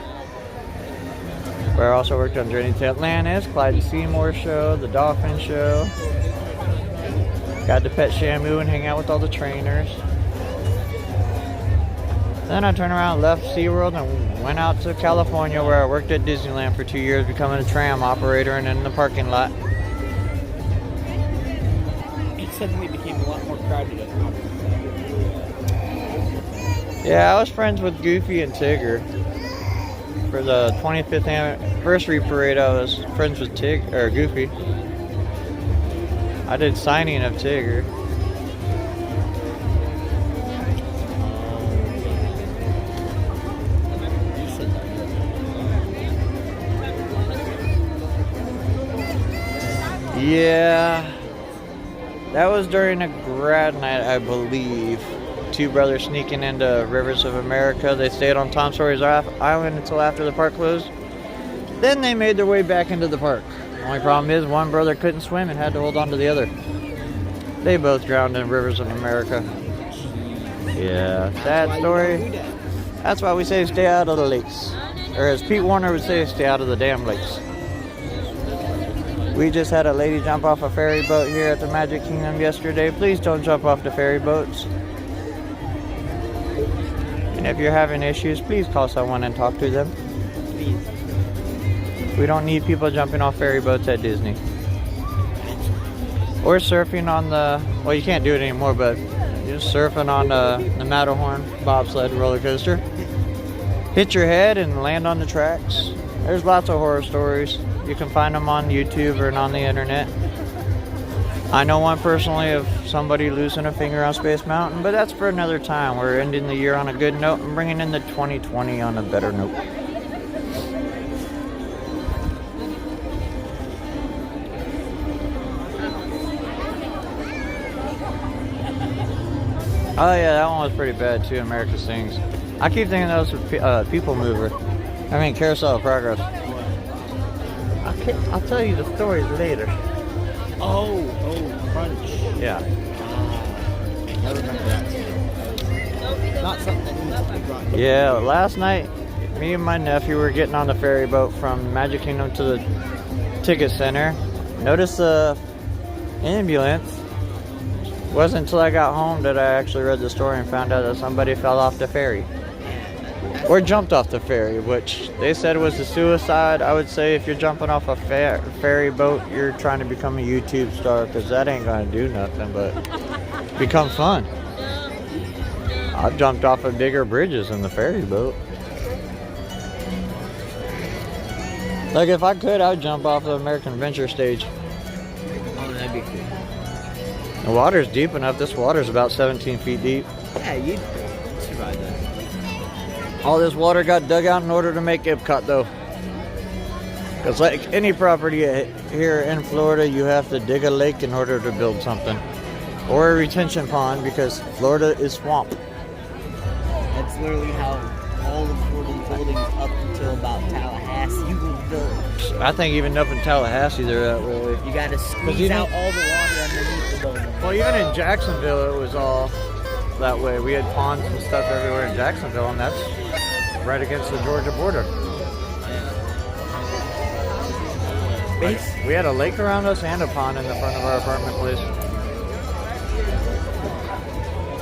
Where I also worked on Journey to Atlantis, Clyde and Seymour Show, the Dolphin Show. Got to pet Shamu and hang out with all the trainers. Then I turned around, left SeaWorld, and went out to California where I worked at Disneyland for 2 years, becoming a tram operator and in the parking lot. It suddenly became a lot more crowded at the moment. Yeah, I was friends with Goofy and Tigger. For the 25th anniversary parade, I was friends with Goofy. I did signing of Tigger. Yeah, that was during a grad night, I believe. Two brothers sneaking into Rivers of America. They stayed on Tom Sawyer's Island until after the park closed. Then they made their way back into the park. Only problem is one brother couldn't swim and had to hold on to the other. They both drowned in Rivers of America. Yeah, sad story. That's why we say stay out of the lakes. Or as Pete Warner would say, stay out of the damn lakes. We just had a lady jump off a ferry boat here at the Magic Kingdom yesterday. Please don't jump off the ferry boats. And if you're having issues, please call someone and talk to them. Please. We don't need people jumping off ferry boats at Disney. Or surfing on the, well, you can't do it anymore, but just surfing on the Matterhorn bobsled roller coaster. Hit your head and land on the tracks. There's lots of horror stories. You can find them on YouTube or on the internet. I know one personally of somebody losing a finger on Space Mountain, but that's for another time. We're ending the year on a good note and bringing in the 2020 on a better note. Oh yeah, that one was pretty bad too, America Sings. I keep thinking that was People Mover. I mean, Carousel of Progress. I'll tell you the stories later. Oh, Crunch. Yeah. I remember that. Not something that needs to be brought up. Yeah, last night, me and my nephew were getting on the ferry boat from Magic Kingdom to the ticket center. Noticed the ambulance. Wasn't until I got home that I actually read the story and found out that somebody fell off the ferry. Or jumped off the ferry, which they said was a suicide. I would say if you're jumping off a ferry boat, you're trying to become a YouTube star, because that ain't going to do nothing but become fun. I've jumped off of bigger bridges than the ferry boat. Like if I could, I would jump off the American Adventure stage. Oh, that'd be cool. The water's deep enough. This water's about 17 feet deep. Yeah, you'd survive that. All this water got dug out in order to make Epcot, though. Because like any property here in Florida, you have to dig a lake in order to build something. Or a retention pond because Florida is swamp. That's literally how all the Florida buildings up until about Tallahassee were built. I think even up in Tallahassee they're that way. You gotta squeeze out all the water underneath the building. Well, even in Jacksonville it was all that way. We had ponds and stuff everywhere in Jacksonville, and that's right against the Georgia border. Like, we had a lake around us and a pond in the front of our apartment place.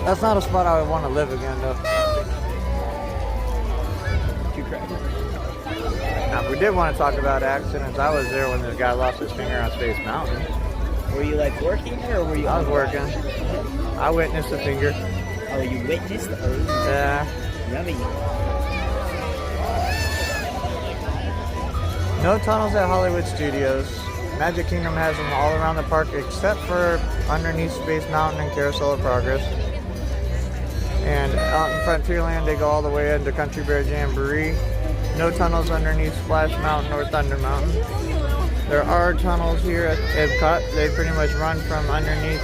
That's not a spot I would want to live again, though. Now, we did want to talk about accidents. I was there when this guy lost his finger on Space Mountain. Were you like working or were you? I was working. I witnessed the finger. Oh, you witnessed? Oh, Yeah. yummy. No tunnels at Hollywood Studios. Magic Kingdom has them all around the park except for underneath Space Mountain and Carousel of Progress. And out in Frontierland, they go all the way into Country Bear Jamboree. No tunnels underneath Splash Mountain or Thunder Mountain. There are tunnels here at Epcot. They pretty much run from underneath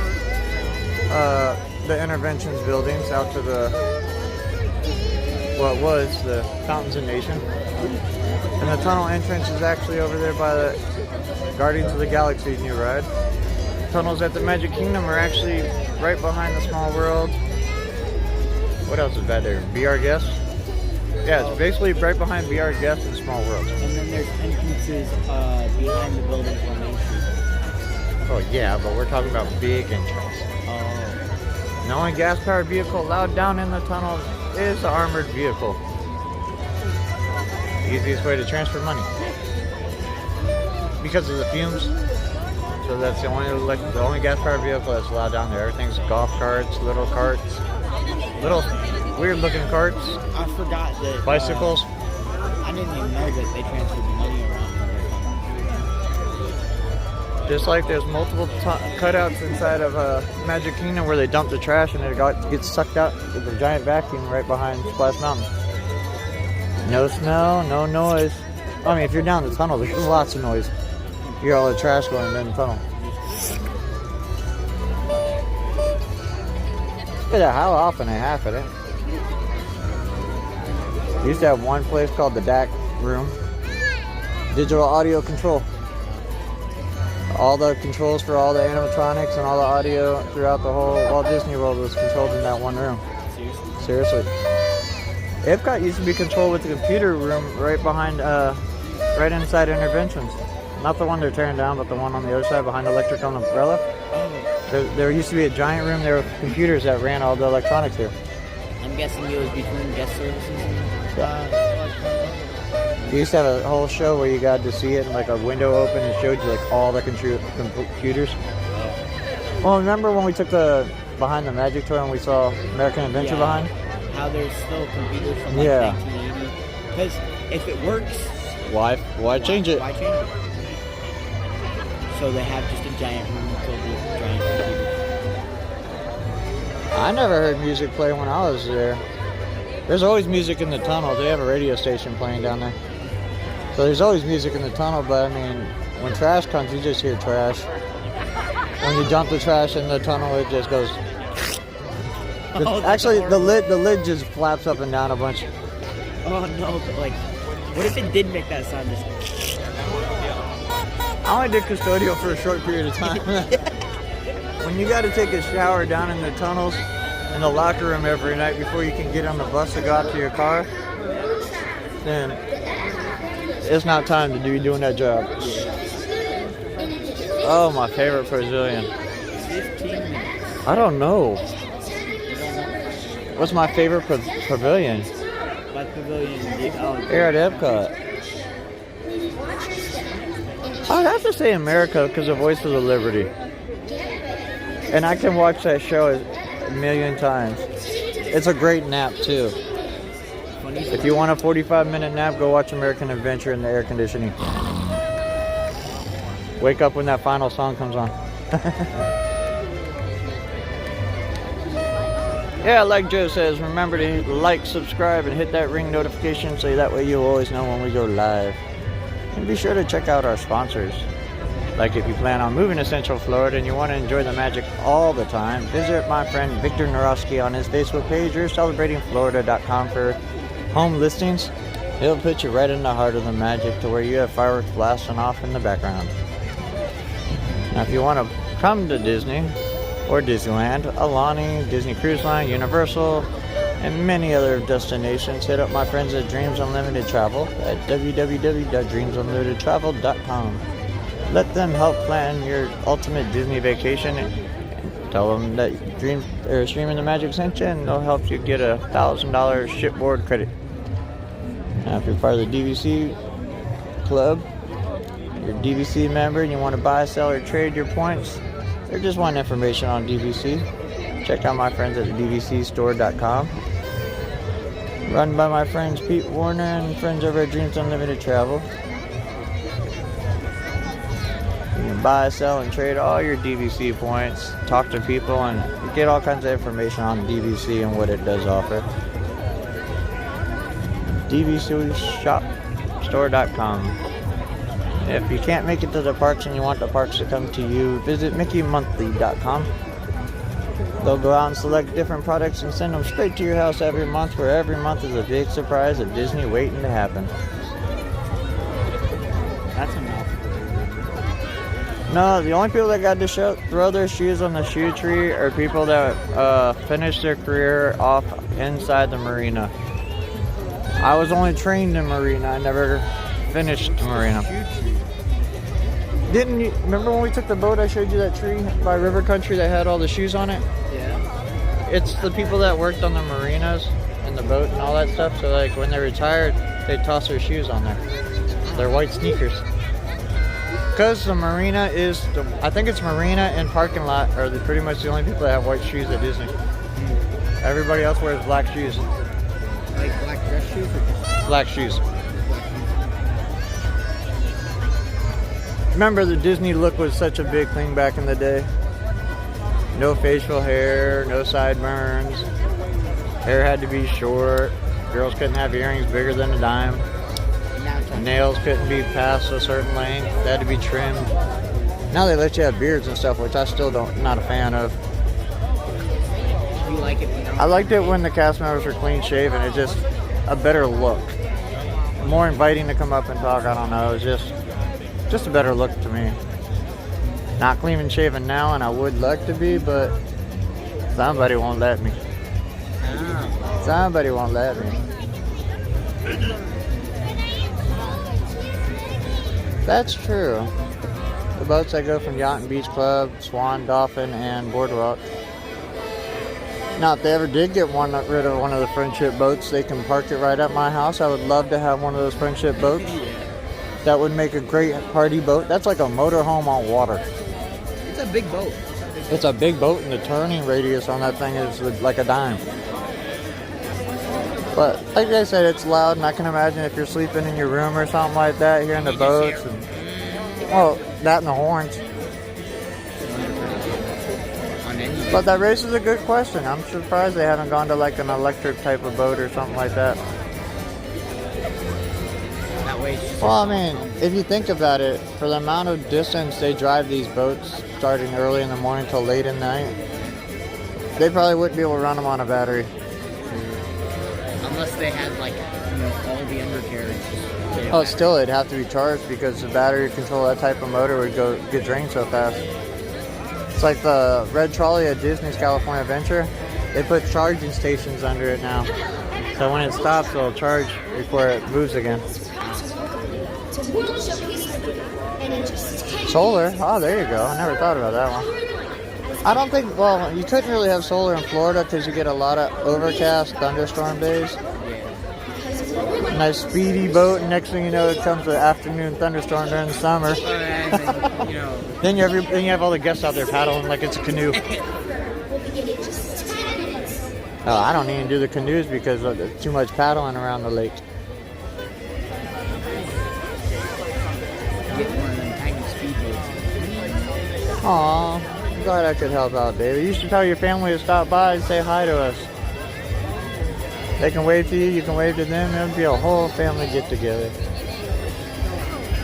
the Innoventions buildings out to the, what was the Fountains of Nation. And the tunnel entrance is actually over there by the Guardians of the Galaxy new ride. Tunnels at the Magic Kingdom are actually right behind the Small World. What else is back there? Be Our Guest? Yeah, it's basically right behind Be Our Guest and Small World. And then there's entrances behind the buildings on Main Street. Oh yeah, but we're talking about big entrance. Oh. The only gas-powered vehicle allowed down in the tunnel is the armored vehicle. The easiest way to transfer money. Because of the fumes. So that's the only gas-powered vehicle that's allowed down there. Everything's golf carts, little weird-looking carts. I forgot that. Bicycles. I didn't even know that they transferred the money around. Just like there's multiple cutouts inside of Magic Kingdom where they dump the trash and it gets sucked out with a giant vacuum right behind Splash Mountain. No smell, no noise. I mean, if you're down the tunnel, there's lots of noise. You hear all the trash going down the tunnel. Look at that, how often they happen, eh? We used to have one place called the DAC room. Digital audio control. All the controls for all the animatronics and all the audio throughout the whole Walt Disney World was controlled in that one room. Seriously. Epcot used to be controlled with the computer room right behind, right inside Innoventions. Not the one they're tearing down, but the one on the other side behind Electric on Umbrella. There used to be a giant room there with computers that ran all the electronics here. I'm guessing it was between guest services and You used to have a whole show where you got to see it and like a window open and showed you like all the computers. Well, remember when we took the behind the Magic Tour and we saw American Adventure behind? How there's still computers from like 1980. Because if it works, why change it? Why change it? So they have just a giant room filled with giant computers. I never heard music play when I was there. There's always music in the tunnel. They have a radio station playing down there. So there's always music in the tunnel, but I mean, when trash comes, you just hear trash. When you dump the trash in the tunnel, it just goes. Actually, the lid just flaps up and down a bunch. Oh no! But like, what if it did make that sound? Just... I only did custodial for a short period of time. When you got to take a shower down in the tunnels, in the locker room every night before you can get on the bus to go out to your car, then it's not time to be doing that job. Oh, my favorite pavilion. 15 minutes. I don't know. What's my favorite pavilion? My pavilion. Here at Epcot. I'd have to say America because of Voice of the Liberty. And I can watch that show a million times. It's a great nap too. If you want a 45-minute nap, go watch American Adventure in the air conditioning. Wake up when that final song comes on. Yeah, like Joe says, remember to like, subscribe, and hit that ring notification so that way you'll always know when we go live. And be sure to check out our sponsors, Like if you plan on moving to Central Florida and you want to enjoy the magic all the time, visit my friend Victor Narowski on his Facebook page or celebratingflorida.com for home listings. He'll put you right in the heart of the magic to where you have fireworks blasting off in the background. Now if you want to come to Disney or Disneyland, Alani, Disney Cruise Line, Universal, and many other destinations, hit up my friends at Dreams Unlimited Travel at www.dreamsunlimitedtravel.com. Let them help plan your ultimate Disney vacation and tell them that Streaming the Magic sent you, and they'll help you get a $1,000 shipboard credit. Now, if you're part of the DVC club, you're a DVC member and you want to buy, sell, or trade your points, or just want information on DVC, check out my friends at dvcstore.com. Run by my friends Pete Warner and friends over at Dreams Unlimited Travel. You can buy, sell, and trade all your DVC points, talk to people, and get all kinds of information on DVC and what it does offer. dvcshopstore.com. If you can't make it to the parks and you want the parks to come to you, visit mickeymonthly.com. They'll go out and select different products and send them straight to your house every month, where every month is a big surprise of Disney waiting to happen. That's enough. No, the only people that got to throw their shoes on the shoe tree are people that finished their career off inside the marina. I was only trained in marina. I never finished marina. Didn't you remember when we took the boat? I showed you that tree by River Country that had all the shoes on it. Yeah. It's the people that worked on the marinas and the boat and all that stuff. So like when they retired, they toss their shoes on there. Their white sneakers. Because the marina is, I think it's marina and parking lot are pretty much the only people that have white shoes at Disney. Everybody else wears black shoes. Like black dress shoes or just Black shoes. Remember, the Disney look was such a big thing back in the day. No facial hair, no sideburns. Hair had to be short. Girls couldn't have earrings bigger than a dime. Nails couldn't be past a certain length. They had to be trimmed. Now they let you have beards and stuff, which I still not a fan of. you like it? I liked it when the cast members were clean shaven. It's just a better look. More inviting to come up and talk. I don't know. It's just a better look to me. Not clean and shaven now, and I would like to be, but somebody won't let me. Somebody won't let me. That's true. The boats that go from Yacht and Beach Club, Swan, Dolphin, and Boardwalk. Now, if they ever did get rid of one of the friendship boats, they can park it right at my house. I would love to have one of those friendship boats. That would make a great party boat. That's like a motorhome on water. It's a big boat. It's a big boat, and the turning radius on that thing is like a dime. But like I said, it's loud, and I can imagine if you're sleeping in your room or something like that, hearing the boats, and well, that and the horns. But that raises a good question. I'm surprised they haven't gone to like an electric type of boat or something like that. That way. Well, I mean, if you think about it, for the amount of distance they drive these boats, starting early in the morning till late at night, they probably wouldn't be able to run them on a battery. Unless they had like, all the undercarriages. Oh, still, it'd have to be charged because the battery control of that type of motor would get drained so fast. It's like the red trolley at Disney's California Adventure. They put charging stations under it now. So when it stops, it'll charge before it moves again. Solar? Oh, there you go. I never thought about that one. I don't think, well, you couldn't really have solar in Florida because you get a lot of overcast thunderstorm days. Nice speedy boat, and next thing you know, it comes to afternoon thunderstorm during the summer. Then you have all the guests out there paddling like it's a canoe. Oh, I don't even do the canoes because of too much paddling around the lake. Get one of them tiny speedboats. Aw, I'm glad I could help out, David. You should tell your family to stop by and say hi to us. They can wave to you, you can wave to them. It'll be a whole family get-together.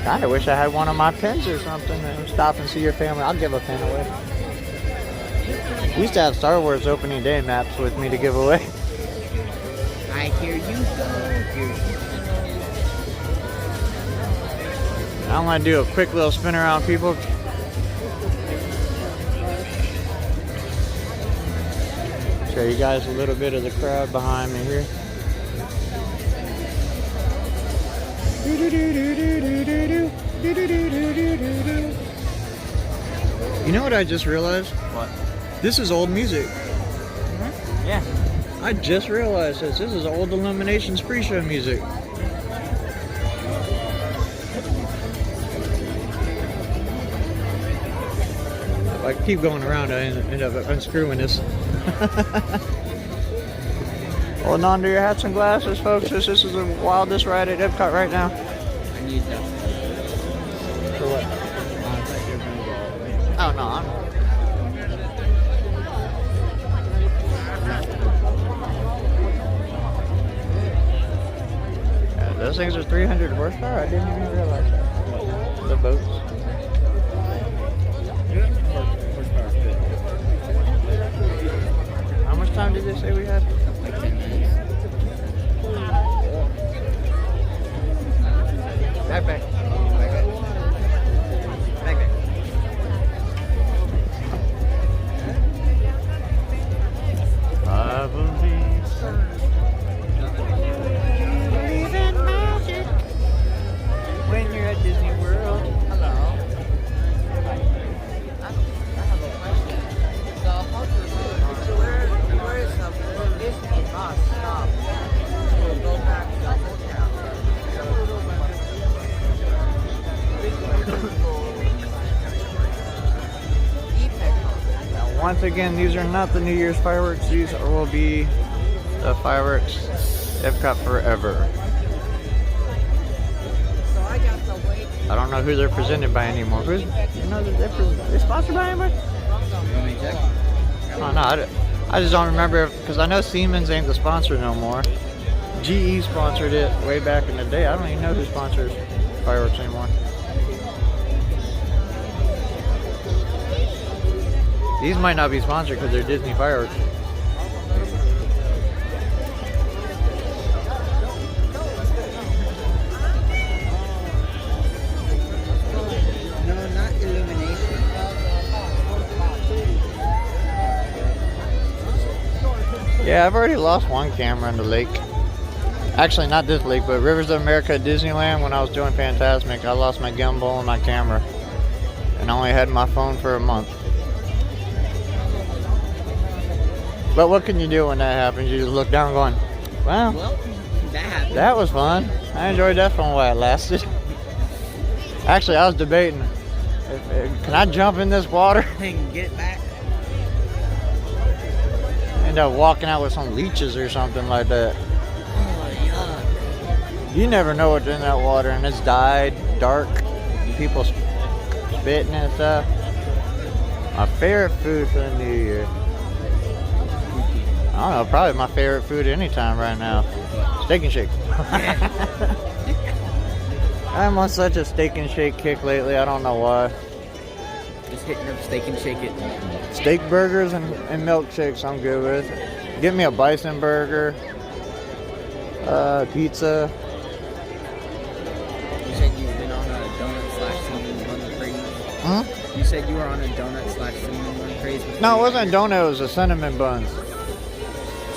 Kinda wish I had one of my pins or something. Stop and see your family. I'll give a pin away. We used to have Star Wars opening day maps with me to give away. I hear you go. I want to do a quick little spin around, people. Show you guys a little bit of the crowd behind me here. You know what I just realized? What? This is old music. Yeah. I just realized this. This is old Illuminations pre-show music. If I keep going around, I end up unscrewing this. Holding on to your hats and glasses, folks. This is the wildest ride at Epcot right now. I need that. For what? Oh, no. Yeah, those things are 300 horsepower. I didn't even realize that. The boats. How much time did they say we had? Like 10 minutes. Back. Back. I believe in magic when you're at Disney World. Hello. I have a question. The hotel, where is the Disney bus stop? We'll go back to the hotel. Now, once again, these are not the New Year's fireworks. These will be the fireworks Epcot Forever. So I got to wait. I don't know who they're presented by anymore. Who's, you know, they're sponsored by anybody? Oh, no, I just don't remember, because I know Siemens ain't the sponsor no more. GE sponsored it way back in the day. I don't even know who sponsors fireworks anymore. These might not be sponsored because they're Disney fireworks. No, not illumination. Yeah, I've already lost one camera in the lake. Actually, not this lake, but Rivers of America at Disneyland when I was doing Fantasmic. I lost my gimbal and my camera. And I only had my phone for a month. But what can you do when that happens? You just look down going, wow, Well, that happened. that was fun. I enjoyed that for while it lasted. Actually, I was debating, can I jump in this water? And get back. End up walking out with some leeches or something like that. Oh, yuck. You never know what's in that water, and it's dyed, dark, people spitting and stuff. My favorite food for the New Year. I don't know, probably my favorite food anytime right now. Steak and Shake. I'm on such a Steak and Shake kick lately, I don't know why. Just hitting up Steak and Shake it. Steak burgers and milkshakes I'm good with. Get me a bison burger, pizza. You said you've been on a donut/cinnamon bun craze. Huh? You said you were on a donut/cinnamon bun craze. No, it wasn't a donut, it was a cinnamon buns.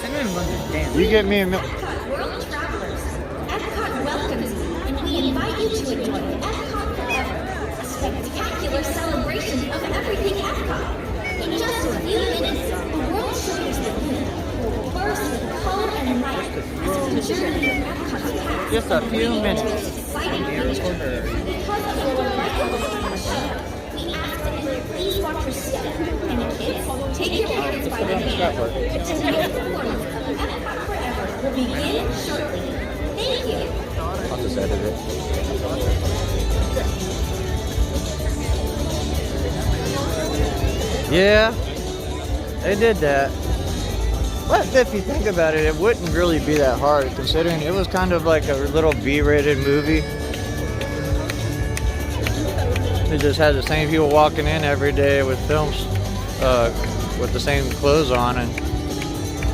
Cinnamon buns are damn. You get me a milk. Epcot World Travelers, Epcot welcomes you, and we invite you to enjoy Epcot Forever, a spectacular celebration of everything Epcot. In just a few minutes, the world shoulders that will burst with color and light as the journey of Epcot's past. Just a few minutes. Exciting future. Because of the delightful show, we ask that you please watch your step, and kids, take your parents by the hand. Tonight's performance of Epcot Forever will begin shortly. Thank you. I'll just edit it. Yeah, they did that. But if you think about it, it wouldn't really be that hard, considering it was kind of like a little B-rated movie. They just had the same people walking in every day with films, with the same clothes on, and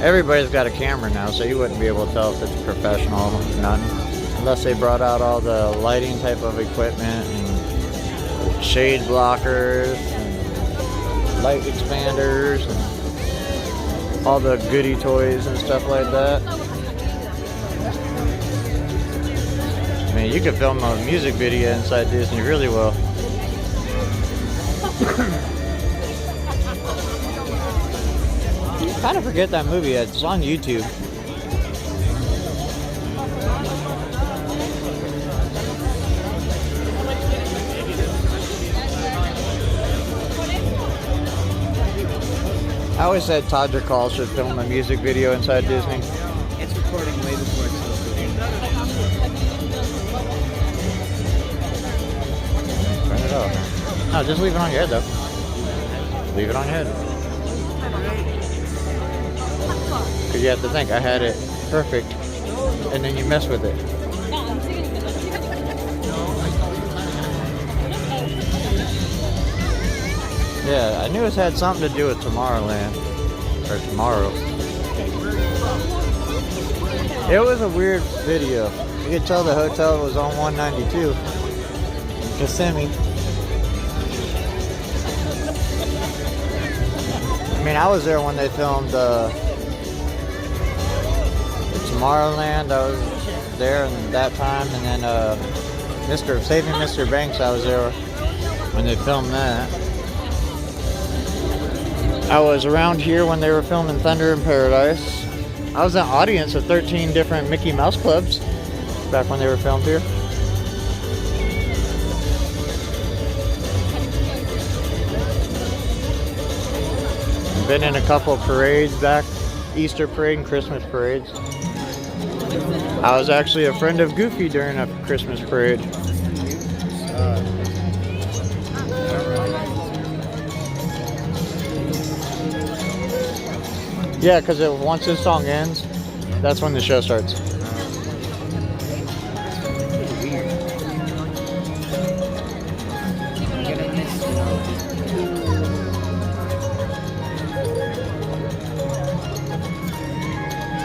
everybody's got a camera now, so you wouldn't be able to tell if it's professional or none, unless they brought out all the lighting type of equipment and shade blockers and light expanders and all the goodie toys and stuff like that. I mean, you could film a music video inside Disney really well. I kind of forget that movie. It's on YouTube. I always said Todger Call should film a music video inside Disney. It's recording way before it's supposed to be. Turn it off. No, just leave it on your head though. Leave it on your head. Because you have to think, I had it perfect, and then you mess with it. Yeah, I knew it had something to do with Tomorrowland, or tomorrow. It was a weird video. You could tell the hotel was on 192, Kissimmee. I mean, I was there when they filmed Tomorrowland. I was there in that time, and then Saving Mr. Banks, I was there when they filmed that. I was around here when they were filming Thunder in Paradise. I was an audience of 13 different Mickey Mouse clubs back when they were filmed here. Been in a couple of parades back, Easter parade and Christmas parades. I was actually a friend of Goofy during a Christmas parade. Yeah, because once this song ends, that's when the show starts.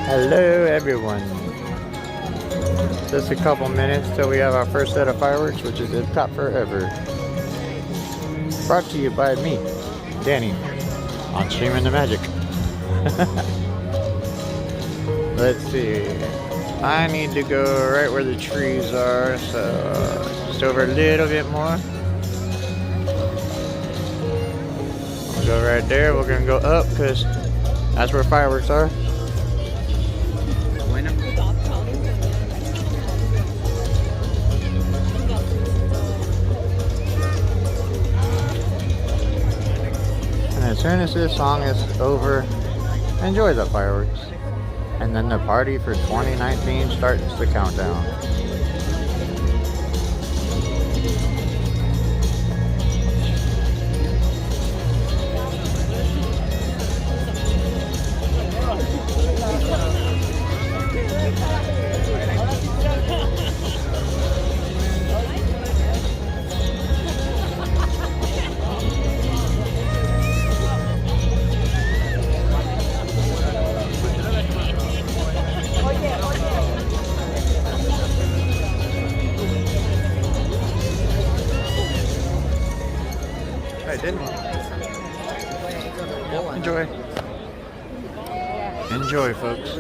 Hello everyone. Just a couple minutes till we have our first set of fireworks, which is Epcot Forever. Brought to you by me, Danny, on Streaming the Magic. Let's see. I need to go right where the trees are, so just over a little bit more. We'll go right there. We're gonna go up because that's where fireworks are. And as soon as this song is over, enjoy the fireworks. And then the party for 2019 starts the countdown. Enjoy. Enjoy, folks.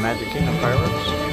Magic Kingdom fireworks.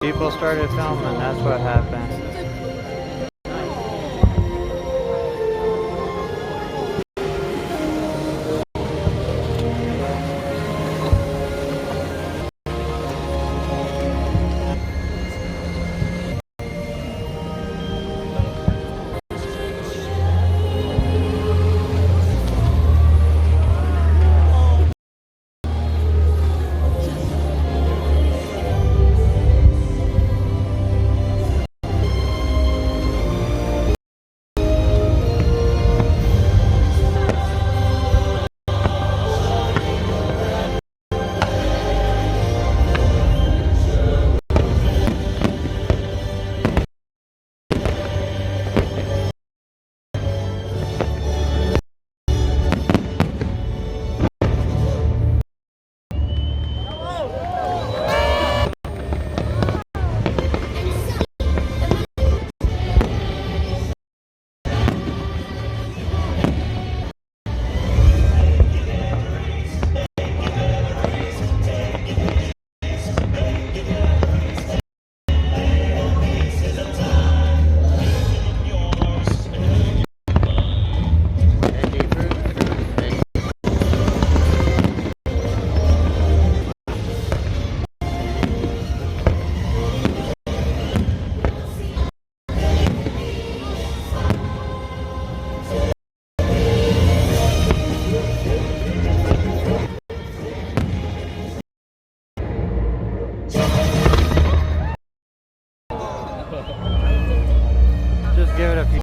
People started filming, that's what happened. Just give it a few.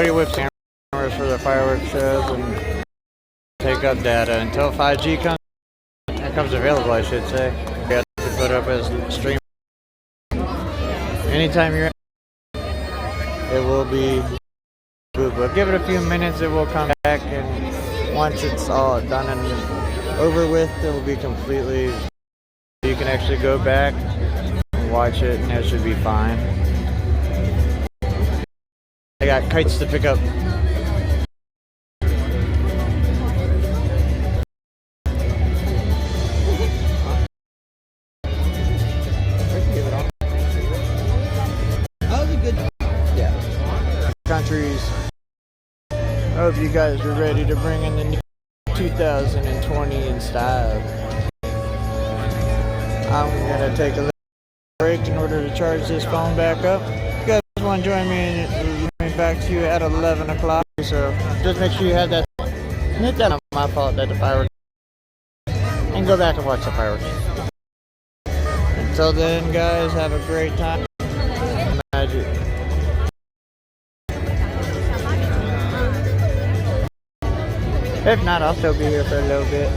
everybody with cameras for the fireworks shows and take up data until 5G comes available, I should say. You have to put up as stream. Anytime you're it will be good, but give it a few minutes, it will come back, and once it's all done and over with, it will be completely, you can actually go back and watch it, and it should be fine. I got kites to pick up. Countries. I hope you guys are ready to bring in the new 2020 in style. I'm gonna take a little break in order to charge this phone back up. You guys want to join me and back to you at 11 o'clock, so just make sure you have that. It's not my fault that the fireworks, and go back and watch the fireworks. Until then, guys, have a great time. Magic. If not, I'll still be here for a little bit.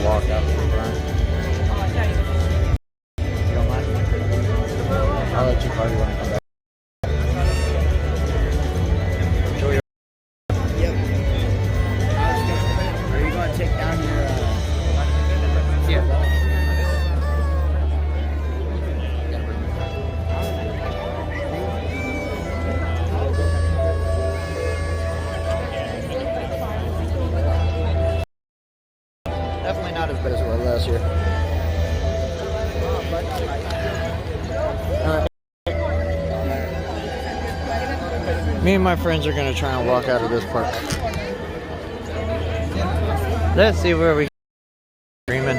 Walk out to the front. You don't mind? I'll let you party when I come back. Definitely not as bad as it was last year. Alright. Me and my friends are gonna try and walk out of this park. Let's see where we dreaming.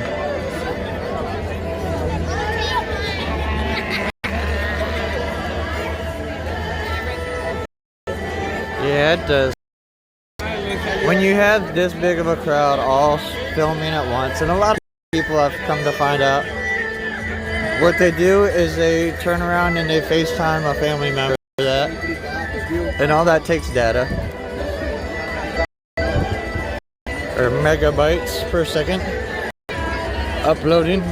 Yeah, it does. When you have this big of a crowd all filming at once, and a lot of people have come to find out, what they do is they turn around and they FaceTime a family member for that, and all that takes data, or megabytes per second. Uploading.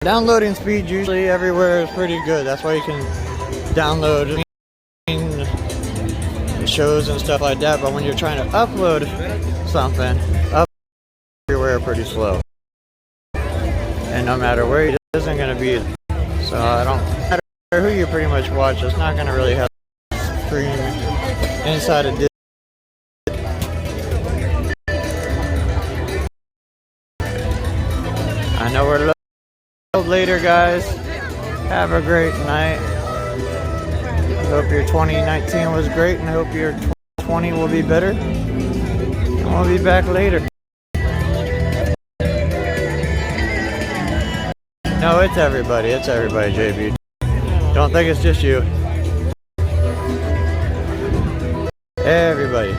Downloading speed usually everywhere is pretty good. That's why you can download shows and stuff like that, but when you're trying to upload something, everywhere pretty slow. And no matter where it isn't going to be, so I don't matter who you pretty much watch, it's not going to really have stream inside of this. I know we're a little later, guys. Have a great night. Hope your 2019 was great, and hope your 2020 will be better. And we'll be back later. No, it's everybody. It's everybody, JB. Don't think it's just you. Everybody.